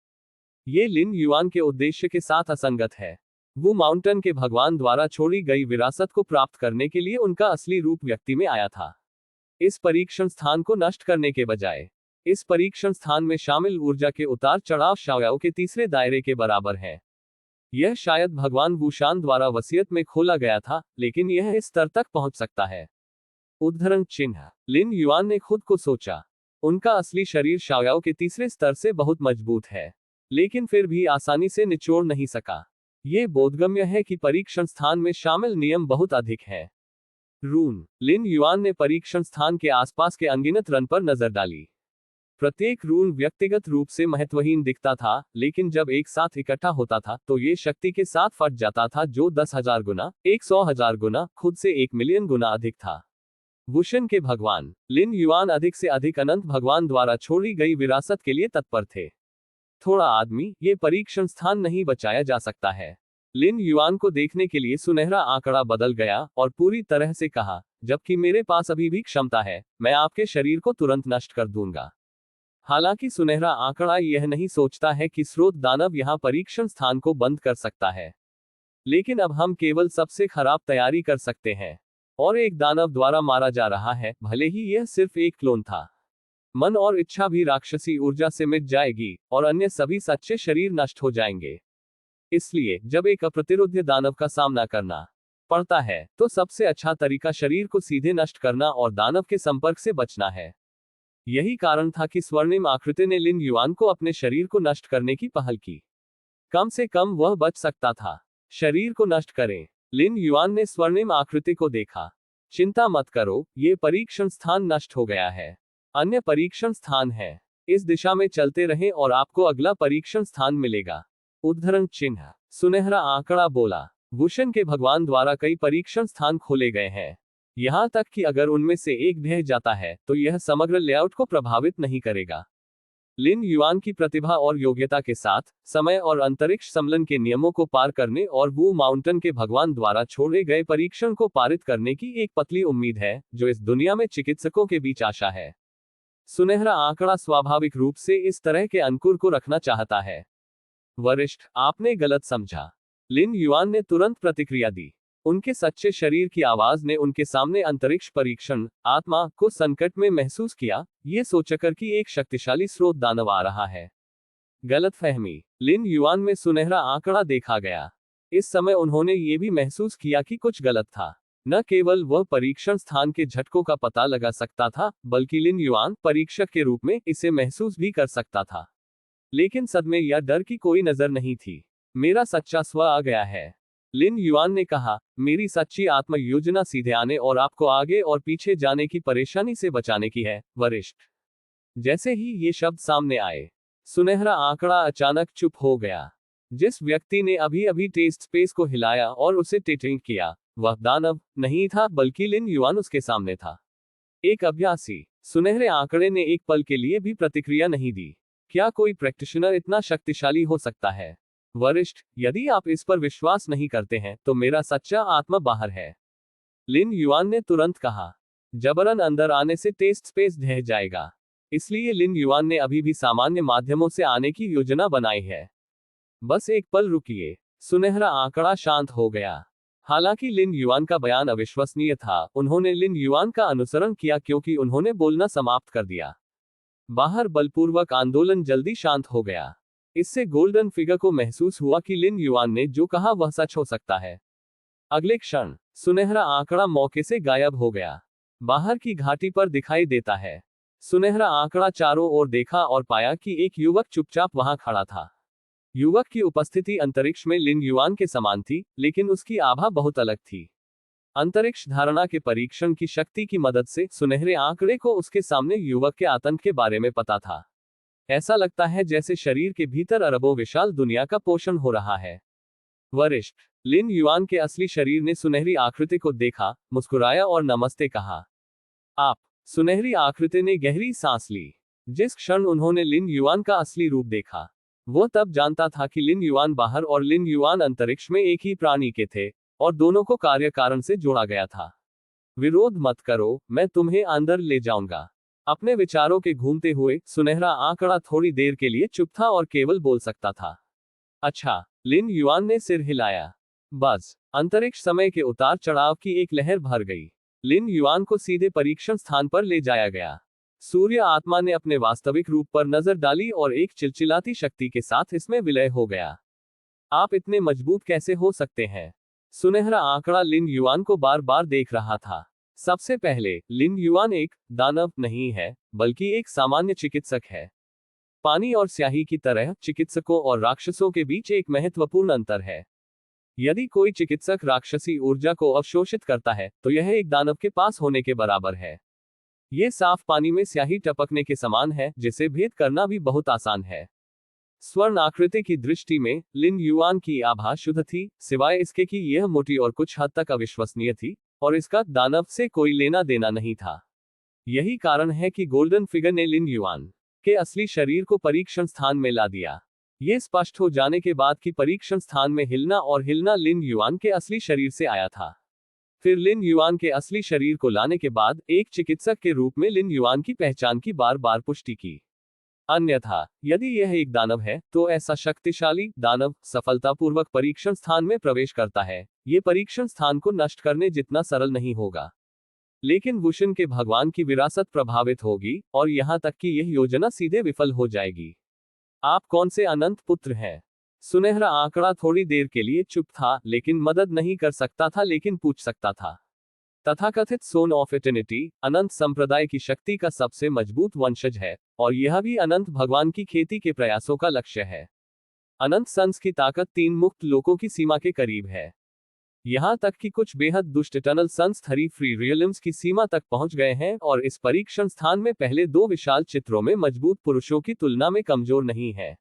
ये लिन युआन के उद्देश्य के साथ असंगत है। वो माउंटेन के भगवान द्वारा छोड़ी गई विरासत को प्राप्त करने के लिए उनका असली रूप व्यक्ति में आया था। इस परीक्षण स्थान को नष्ट करने के बजाय इस परीक्षण स्थान में शामिल ऊर्जा के उतार चढ़ाव शाओयाओ के तीसरे दायरे के बराबर है। यह शायद भगवान वुशान द्वारा वसीयत में खोला गया था, लेकिन यह इस स्तर तक पहुंच सकता है। उद्धरण चिन्ह लिन युआन ने खुद को सोचा। उनका असली शरीर शाओयाओ के तीसरे स्तर से बहुत मजबूत है, लेकिन फिर भी आसानी से निचोड़ नहीं सका। ये बोधगम्य है कि परीक्षण स्थान में शामिल नियम बहुत अधिक है। रून लिन युआन ने परीक्षण स्थान के आसपास के अनगिनत रन पर नजर डाली। प्रत्येक रून व्यक्तिगत रूप से महत्वहीन दिखता था, लेकिन जब एक साथ इकट्ठा होता था तो ये शक्ति के साथ फट जाता था, जो 10,000 गुना, 100,000 गुना, खुद से 1 मिलियन गुना अधिक था। वुशन के भगवान लिन युआन अधिक से अधिक अनंत भगवान द्वारा छोड़ी गई विरासत के लिए तत्पर थे। थोड़ा आदमी, ये परीक्षण स्थान नहीं बचाया जा सकता है। लिन युआन को देखने के लिए सुनहरा आंकड़ा बदल गया और पूरी तरह से कहा, जबकि मेरे पास अभी भी क्षमता है, मैं आपके शरीर को तुरंत नष्ट कर दूंगा। हालांकि सुनहरा आंकड़ा यह नहीं सोचता है कि स्रोत दानव यहां परीक्षण स्थान को बंद कर सकता है, लेकिन अब हम केवल सबसे खराब तैयारी कर सकते हैं। और एक दानव द्वारा मारा जा रहा है, भले ही यह सिर्फ एक क्लोन था। मन और इच्छा भी राक्षसी ऊर्जा से मिट जाएगी और अन्य सभी सच्चे शरीर नष्ट हो जाएंगे। इसलिए जब एक अप्रतिरोध्य दानव का सामना करना पड़ता है तो सबसे अच्छा तरीका शरीर को सीधे नष्ट करना और दानव के संपर्क से बचना है। यही कारण था कि स्वर्णिम आकृति ने लिन युआन को अपने शरीर को नष्ट करने की पहल की। कम से कम वह बच सकता था। शरीर को नष्ट करें। लिन युआन ने स्वर्णिम आकृति को देखा। चिंता मत करो, ये परीक्षण स्थान नष्ट हो गया है। अन्य परीक्षण स्थान है। इस दिशा में चलते रहें और आपको अगला परीक्षण स्थान मिलेगा। उद्धरण चिन्ह सुनहरा आंकड़ा बोला। वुशन के भगवान द्वारा कई परीक्षण स्थान खोले गए हैं, यहां तक कि अगर उनमें से एक ढह जाता है तो यह समग्र लेआउट को प्रभावित नहीं करेगा। लिन युआन की प्रतिभा और योग्यता के साथ समय और अंतरिक्ष सम्मेलन के नियमों को पार करने और वू माउंटेन के भगवान द्वारा छोड़े गए परीक्षण को पारित करने की एक पतली उम्मीद है जो इस दुनिया में चिकित्सकों के बीच आशा है। सुनहरा आंकड़ा स्वाभाविक रूप से इस तरह के अंकुर को रखना चाहता है। वरिष्ठ, आपने गलत समझा। लिन युआन ने तुरंत प्रतिक्रिया दी। उनके सच्चे शरीर की आवाज ने उनके सामने अंतरिक्ष परीक्षण आत्मा को संकट में महसूस किया, ये सोचकर कि एक शक्तिशाली स्रोत दानव आ रहा है। गलतफहमी। लिन युआन में सुनहरा आंकड़ा देखा गया। इस समय उन्होंने ये भी महसूस किया कि कुछ गलत था। न केवल वह परीक्षण स्थान के झटकों का पता लगा सकता था, बल्कि लिन युआन परीक्षक के रूप में इसे महसूस भी कर सकता था। लेकिन सदमे या डर की कोई नजर नहीं थी। मेरा सच्चा स्व आ गया है, लिन युआन ने कहा। मेरी सच्ची आत्म योजना सीधे आने और आपको आगे और पीछे जाने की परेशानी से बचाने की है, वरिष्ठ। जैसे ही ये शब्द सामने आए, सुनहरा आंकड़ा अचानक चुप हो गया। जिस व्यक्ति ने अभी अभी टेस्ट स्पेस को हिलाया और उसे टिटिंग किया, वह दानव नहीं था, बल्कि लिन युआन उसके सामने था। एक अभ्यासी। सुनहरे आंकड़े ने एक पल के लिए भी प्रतिक्रिया नहीं दी। क्या कोई प्रैक्टिशनर इतना शक्तिशाली हो सकता है? वरिष्ठ, यदि आप इस पर विश्वास नहीं करते हैं, तो मेरा सच्चा आत्मा बाहर है, लिन युआन ने तुरंत कहा। जबरन अंदर आने से टेस्ट स्पेस ढह जाएगा। इसलिए लिन युआन ने अभी भी सामान्य माध्यमों से आने की योजना बनाई है। बस एक पल रुकिए। सुनहरा आंकड़ा शांत हो गया। हालांकि लिन युआन का बयान अविश्वसनीय था, उन्होंने लिन युआन का अनुसरण किया क्योंकि उन्होंने बोलना समाप्त कर दिया। बाहर बलपूर्वक आंदोलन जल्दी शांत हो गया। इससे गोल्डन फिगर को महसूस हुआ कि लिन युआन ने जो कहा वह सच हो सकता है। अगले क्षण सुनहरा आंकड़ा मौके से गायब हो गया। बाहर की घाटी पर दिखाई देता है। सुनहरा आंकड़ा चारों ओर देखा और पाया कि एक युवक चुपचाप वहां खड़ा था। युवक की उपस्थिति अंतरिक्ष में लिन युआन के समान थी, लेकिन उसकी आभा बहुत अलग थी। अंतरिक्ष धारणा के परीक्षण की शक्ति की मदद से सुनहरे आंकड़े को उसके सामने युवक के आतंक के बारे में पता था। ऐसा लगता है जैसे शरीर के भीतर अरबों विशाल दुनिया का पोषण हो रहा है। वरिष्ठ। लिन युआन के असली शरीर ने सुनहरी आकृति को देखा, मुस्कुराया और नमस्ते कहा। आप। सुनहरी आकृति ने गहरी सांस ली। जिस क्षण उन्होंने लिन युआन का असली रूप देखा, वो तब जानता था कि लिन युआन बाहर और लिन युआन अंतरिक्ष में एक ही प्राणी के थे, और दोनों को कार्य कारण से जोड़ा गया था। विरोध मत करो, मैं तुम्हें अंदर ले जाऊंगा। अपने विचारों के घूमते हुए सुनहरा आंकड़ा थोड़ी देर के लिए चुप था और केवल बोल सकता था। अच्छा। लिन युआन ने सिर हिलाया। बस। अंतरिक्ष समय के उतार चढ़ाव की एक लहर भर गई। लिन युआन को सीधे परीक्षण स्थान पर ले जाया गया। सूर्य आत्मा ने अपने वास्तविक रूप पर नजर डाली और एक चिलचिलाती शक्ति के साथ इसमें विलय हो गया। आप इतने मजबूत कैसे हो सकते हैं? सुनहरा आंकड़ा लिन युआन को बार बार देख रहा था। सबसे पहले, लिन युआन एक दानव नहीं है, बल्कि एक सामान्य चिकित्सक है। पानी और स्याही की तरह चिकित्सकों और राक्षसों के बीच एक महत्वपूर्ण अंतर है। यदि कोई चिकित्सक राक्षसी ऊर्जा को अवशोषित करता है, तो यह एक दानव के पास होने के बराबर है। ये साफ पानी में स्याही टपकने के समान है, जिसे भेद करना भी बहुत आसान है। स्वर्ण आकृति की दृष्टि में लिन युआन की आभा शुद्ध थी, सिवाय इसके कि यह मोटी और कुछ हद तक अविश्वसनीय थी, और इसका दानव से कोई लेना देना नहीं था। यही कारण है कि गोल्डन फिगर ने लिन युआन के असली शरीर को परीक्षण स्थान में ला दिया। ये स्पष्ट हो जाने के बाद कि परीक्षण स्थान में हिलना और हिलना लिन युआन के असली शरीर से आया था। फिर लिन युआन के असली शरीर को लाने के बाद एक चिकित्सक के रूप में लिन युआन की पहचान की बार बार पुष्टि की। अन्यथा, यदि यह एक दानव है, तो ऐसा शक्तिशाली दानव सफलतापूर्वक परीक्षण स्थान में प्रवेश करता है। ये परीक्षण स्थान को नष्ट करने जितना सरल नहीं होगा। लेकिन वुशन के भगवान की विरासत प्रभावित होगी, और यहां तक कि यह योजना सीधे विफल हो जाएगी। आप कौन से अनंत पुत्र हैं? सुनहरा आंकड़ा थोड़ी देर के लिए चुप था, लेकिन मदद नहीं कर सकता था, लेकिन पूछ सकता था। तथाकथित सोन ऑफ इटर्निटी अनंत संप्रदाय की शक्ति का सबसे मजबूत वंशज है, और यह भी अनंत भगवान की खेती के प्रयासों का लक्ष्य है। अनंत सन्स की ताकत 3 मुक्त लोकों की सीमा के करीब है। यहां तक कि कुछ बेहद दुष्ट इटर्नल सन्स थरी फ्री रियलिम्स की सीमा तक पहुंच गए हैं, और इस परीक्षण स्थान में पहले 2 विशाल चित्रों में मजबूत पुरुषों की तुलना में कमजोर नहीं है।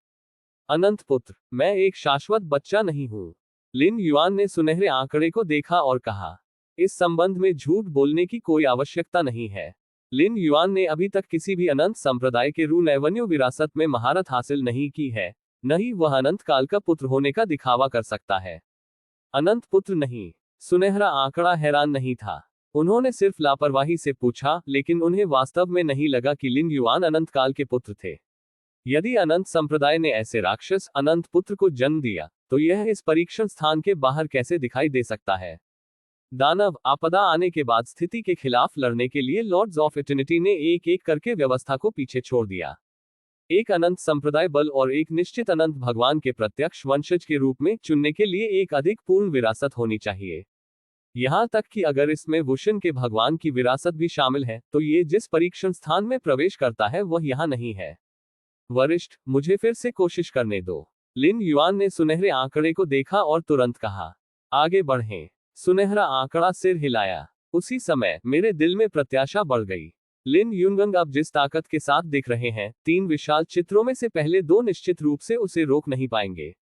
अनंत पुत्र, मैं एक शाश्वत बच्चा नहीं हूं। लिन युआन ने सुनहरे आंकड़े को देखा और कहा। इस संबंध में झूठ बोलने की कोई आवश्यकता नहीं है। लिन युआन ने अभी तक किसी भी अनंत संप्रदाय के रून एवेन्यू विरासत में महारत हासिल नहीं की है, न ही वह अनंत काल का पुत्र होने का दिखावा कर सकता है। अनंत पुत्र नहीं। सुनहरा आंकड़ा हैरान नहीं था। उन्होंने सिर्फ लापरवाही से पूछा, लेकिन उन्हें वास्तव में नहीं लगा कि लिन युआन अनंत काल के पुत्र थे। यदि अनंत संप्रदाय ने ऐसे राक्षस अनंत पुत्र को जन्म दिया, तो यह इस परीक्षण स्थान के बाहर कैसे दिखाई दे सकता है? दानव आपदा आने के बाद स्थिति के खिलाफ लड़ने के लिए लॉर्ड्स ऑफ इटर्निटी ने एक एक करके व्यवस्था को पीछे छोड़ दिया। एक अनंत संप्रदाय बल और एक निश्चित अनंत भगवान के प्रत्यक्ष वंशज के रूप में चुनने के लिए एक अधिक पूर्ण विरासत होनी चाहिए। यहां तक कि अगर इसमें वुशन के भगवान की विरासत भी शामिल है, तो ये जिस परीक्षण स्थान में प्रवेश करता है वह यहां नहीं है। वरिष्ठ, मुझे फिर से कोशिश करने दो। लिन युआन ने सुनहरे आंकड़े को देखा और तुरंत कहा, आगे बढ़ें। सुनहरा आंकड़ा सिर हिलाया। उसी समय मेरे दिल में प्रत्याशा बढ़ गई। लिन युनगंग अब जिस ताकत के साथ दिख रहे हैं, 3 विशाल चित्रों में से पहले 2 निश्चित रूप से उसे रोक नहीं पाएंगे।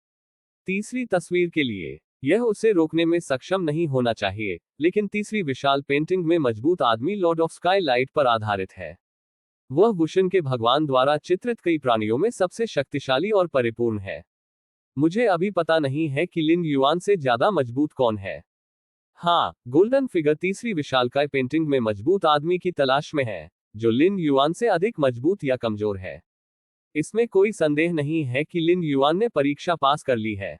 तीसरी तस्वीर के लिए यह उसे रोकने में सक्षम नहीं होना चाहिए, लेकिन तीसरी विशाल पेंटिंग में मजबूत आदमी लॉर्ड ऑफ स्काई लाइट पर आधारित है। वह वुशन के भगवान द्वारा चित्रित कई प्राणियों में सबसे शक्तिशाली और परिपूर्ण है। मुझे अभी पता नहीं है कि लिन युआन से ज्यादा मजबूत कौन है। हाँ, गोल्डन फिगर तीसरी विशालकाय पेंटिंग में मजबूत आदमी की तलाश में है, जो लिन युआन से अधिक मजबूत या कमजोर है। इसमें कोई संदेह नहीं है कि लिन युआन ने परीक्षा पास कर ली है।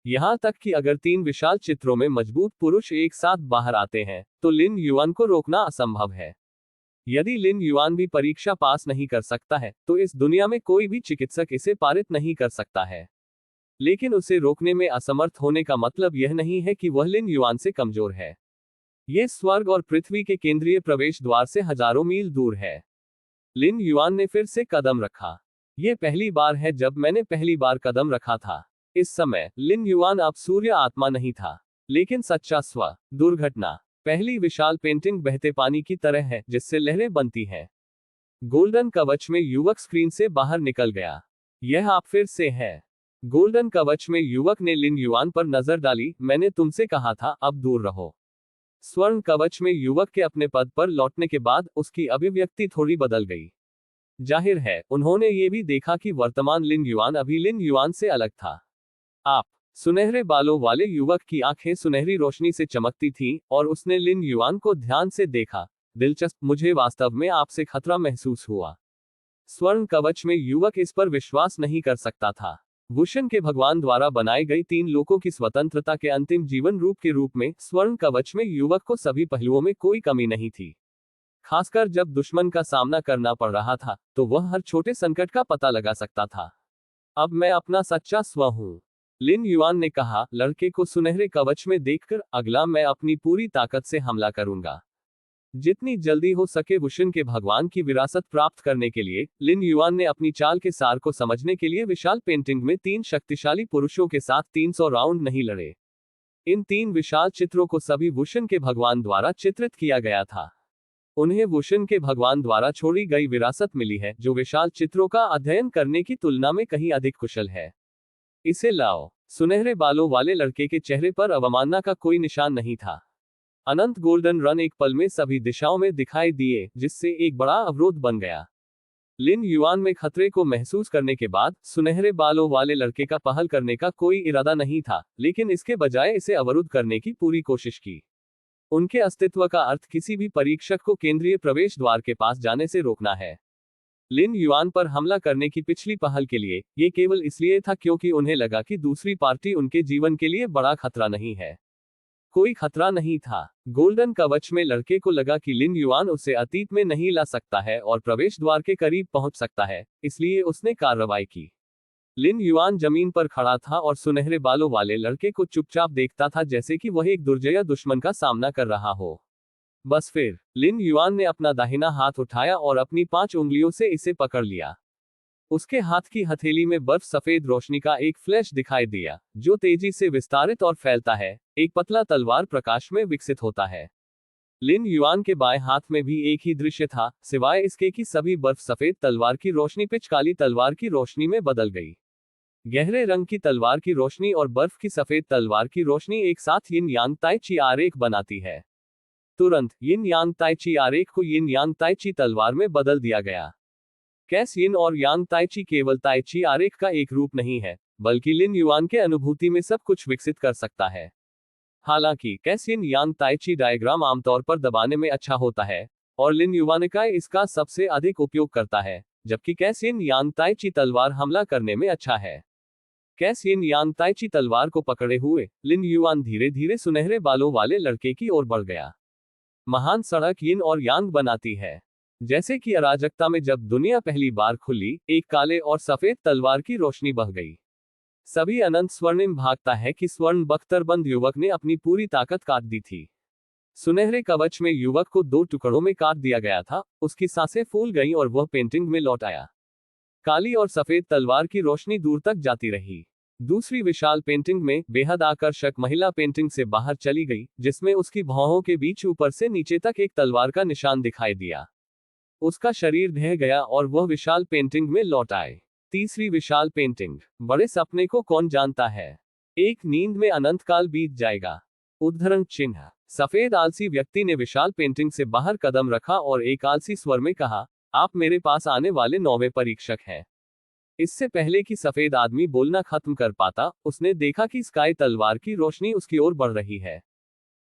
यहां तक कि अगर 3 विशाल चित्रों में मजबूत पुरुष एक साथ बाहर आते हैं, तो लिन युआन को रोकना असंभव है। यदि लिन युआन भी परीक्षा पास नहीं कर सकता है, तो इस दुनिया में कोई भी चिकित्सक इसे पारित नहीं कर सकता है। लेकिन उसे रोकने में असमर्थ होने का मतलब यह नहीं है कि वह लिन युआन से कमजोर है। यह स्वर्ग और पृथ्वी के केंद्रीय प्रवेश द्वार से हजारों मील दूर है। लिन युआन ने फिर से कदम रखा। यह पहली बार है जब मैंने पहली बार कदम रखा था। इस समय लिन युआन अब सूर्य आत्मा नहीं था, लेकिन सच्चा स्व। दुर्घटना। पहली विशाल पेंटिंग बहते पानी की तरह है जिससे लहरें बनती हैं। गोल्डन कवच में युवक स्क्रीन से बाहर निकल गया। यह आप फिर से है। गोल्डन कवच में युवक ने लिन युआन पर नजर डाली। मैंने तुमसे कहा था, अब दूर रहो। स्वर्ण कवच में युवक के अपने पद पर लौटने के बाद उसकी अभिव्यक्ति थोड़ी बदल गई। जाहिर है, उन्होंने ये भी देखा कि वर्तमान लिन युआन अभी लिन युआन से अलग था। आप। सुनहरे बालों वाले युवक की आंखें सुनहरी रोशनी से चमकती थीं, और उसने लिन युआन को ध्यान से देखा। दिलचस्प, मुझे वास्तव में आपसे खतरा महसूस हुआ। स्वर्ण कवच में युवक इस पर विश्वास नहीं कर सकता था। वुशन के भगवान द्वारा बनाई गई 3 लोकों की स्वतंत्रता के अंतिम जीवन रूप के रूप में स्वर्ण कवच में युवक को सभी पहलुओं में कोई कमी नहीं थी। खासकर जब दुश्मन का सामना करना पड़ रहा था, तो वह हर छोटे संकट का पता लगा सकता था। अब मैं अपना सच्चा स्व हूं, लिन युआन ने कहा, लड़के को सुनहरे कवच में देखकर। अगला मैं अपनी पूरी ताकत से हमला करूंगा। जितनी जल्दी हो सके वुशन के भगवान की विरासत प्राप्त करने के लिए लिन युआन ने अपनी चाल के सार को समझने के लिए विशाल पेंटिंग में 3 शक्तिशाली पुरुषों के साथ 300 राउंड नहीं लड़े। इन 3 विशाल चित्रों को सभी वुशन के भगवान द्वारा चित्रित किया गया था। उन्हें वुशन के भगवान द्वारा छोड़ी गई विरासत मिली है, जो विशाल चित्रों का अध्ययन करने की तुलना में कहीं अधिक कुशल है। इसे लाओ। सुनहरे बालों वाले लड़के के चेहरे पर अवमानना का कोई निशान नहीं था। अनंत गोल्डन रन एक पल में सभी दिशाओं में दिखाई दिए, जिससे एक बड़ा अवरोध बन गया। लिन युआन में खतरे को महसूस करने के बाद सुनहरे बालों वाले लड़के का पहल करने का कोई इरादा नहीं था, लेकिन इसके बजाय इसे अवरुद्ध करने की पूरी कोशिश की। उनके अस्तित्व का अर्थ किसी भी परीक्षक को केंद्रीय प्रवेश द्वार के पास जाने से रोकना है। लिन युआन पर हमला करने की पिछली पहल के लिए ये केवल इसलिए था क्योंकि उन्हें लगा कि दूसरी पार्टी उनके जीवन के लिए बड़ा खतरा नहीं है। कोई खतरा नहीं था। गोल्डन कवच में लड़के को लगा कि लिन युआन उसे अतीत में नहीं ला सकता है और प्रवेश द्वार के करीब पहुंच सकता है, इसलिए उसने कार्रवाई की। लिन युआन जमीन पर खड़ा था और सुनहरे बालों वाले लड़के को चुपचाप देखता था, जैसे कि वह एक दुर्जय दुश्मन का सामना कर रहा हो। बस फिर लिन युआन ने अपना दाहिना हाथ उठाया और अपनी 5 उंगलियों से इसे पकड़ लिया। उसके हाथ की हथेली में बर्फ सफेद रोशनी का एक फ्लैश दिखाई दिया, जो तेजी से विस्तारित और फैलता है। एक पतला तलवार प्रकाश में विकसित होता है। लिन युआन के बाएं हाथ में भी एक ही दृश्य था, सिवाय इसके कि सभी बर्फ सफेद तलवार की रोशनी पिच काली तलवार की रोशनी में बदल गई। गहरे रंग की तलवार की रोशनी और बर्फ की सफेद तलवार की रोशनी एक साथ यिन यांग ताई ची आरेख बनाती है। तुरंत यिन यांग ताई ची आरेख को यिन यांग ताई ची तलवार में बदल दिया गया। कैस यिन और यांग ताई ची केवल ताई ची आरेख का एक रूप नहीं है, बल्कि लिन युआन के अनुभूति में सब कुछ विकसित कर सकता है। हालांकि कैस यिन यांग ताई ची डायग्राम आमतौर पर दबाने में अच्छा होता है, और लिन युवानिकाय इसका सबसे अधिक उपयोग करता है, जबकि कैस यिन यांग ताई ची तलवार हमला करने में अच्छा है। कैस यिन यांग ताइची तलवार को पकड़े हुए लिन युआन धीरे धीरे सुनहरे बालों वाले लड़के की ओर बढ़ गया। महान सड़क यिन और यांग बनाती है। जैसे कि अराजकता में जब दुनिया पहली बार खुली, एक काले और सफेद तलवार की रोशनी बह गई। सभी अनंत स्वर्णिम भागता है कि स्वर्ण बख्तरबंद युवक ने अपनी पूरी ताकत काट दी थी। सुनहरे कवच में युवक को 2 टुकड़ों में काट दिया गया था, उसकी सांसें फूल गईं और वह पेंटिंग में लौट आया। काली और सफेद तलवार की रोशनी दूर तक जाती रही। दूसरी विशाल पेंटिंग में बेहद आकर्षक महिला पेंटिंग से बाहर चली गई, जिसमें उसकी भौहों के बीच ऊपर से नीचे तक एक तलवार का निशान दिखाई दिया। उसका शरीर ढह गया और वह विशाल पेंटिंग में लौट आए। तीसरी विशाल पेंटिंग, बड़े सपने को कौन जानता है, एक नींद में अनंत काल बीत जाएगा। उद्धरण चिन्ह। सफेद आलसी व्यक्ति ने विशाल पेंटिंग से बाहर कदम रखा और एक आलसी स्वर में कहा, आप मेरे पास आने वाले 9वें परीक्षक हैं। इससे पहले कि सफेद आदमी बोलना खत्म कर पाता, उसने देखा कि स्काई तलवार की रोशनी उसकी ओर बढ़ रही है।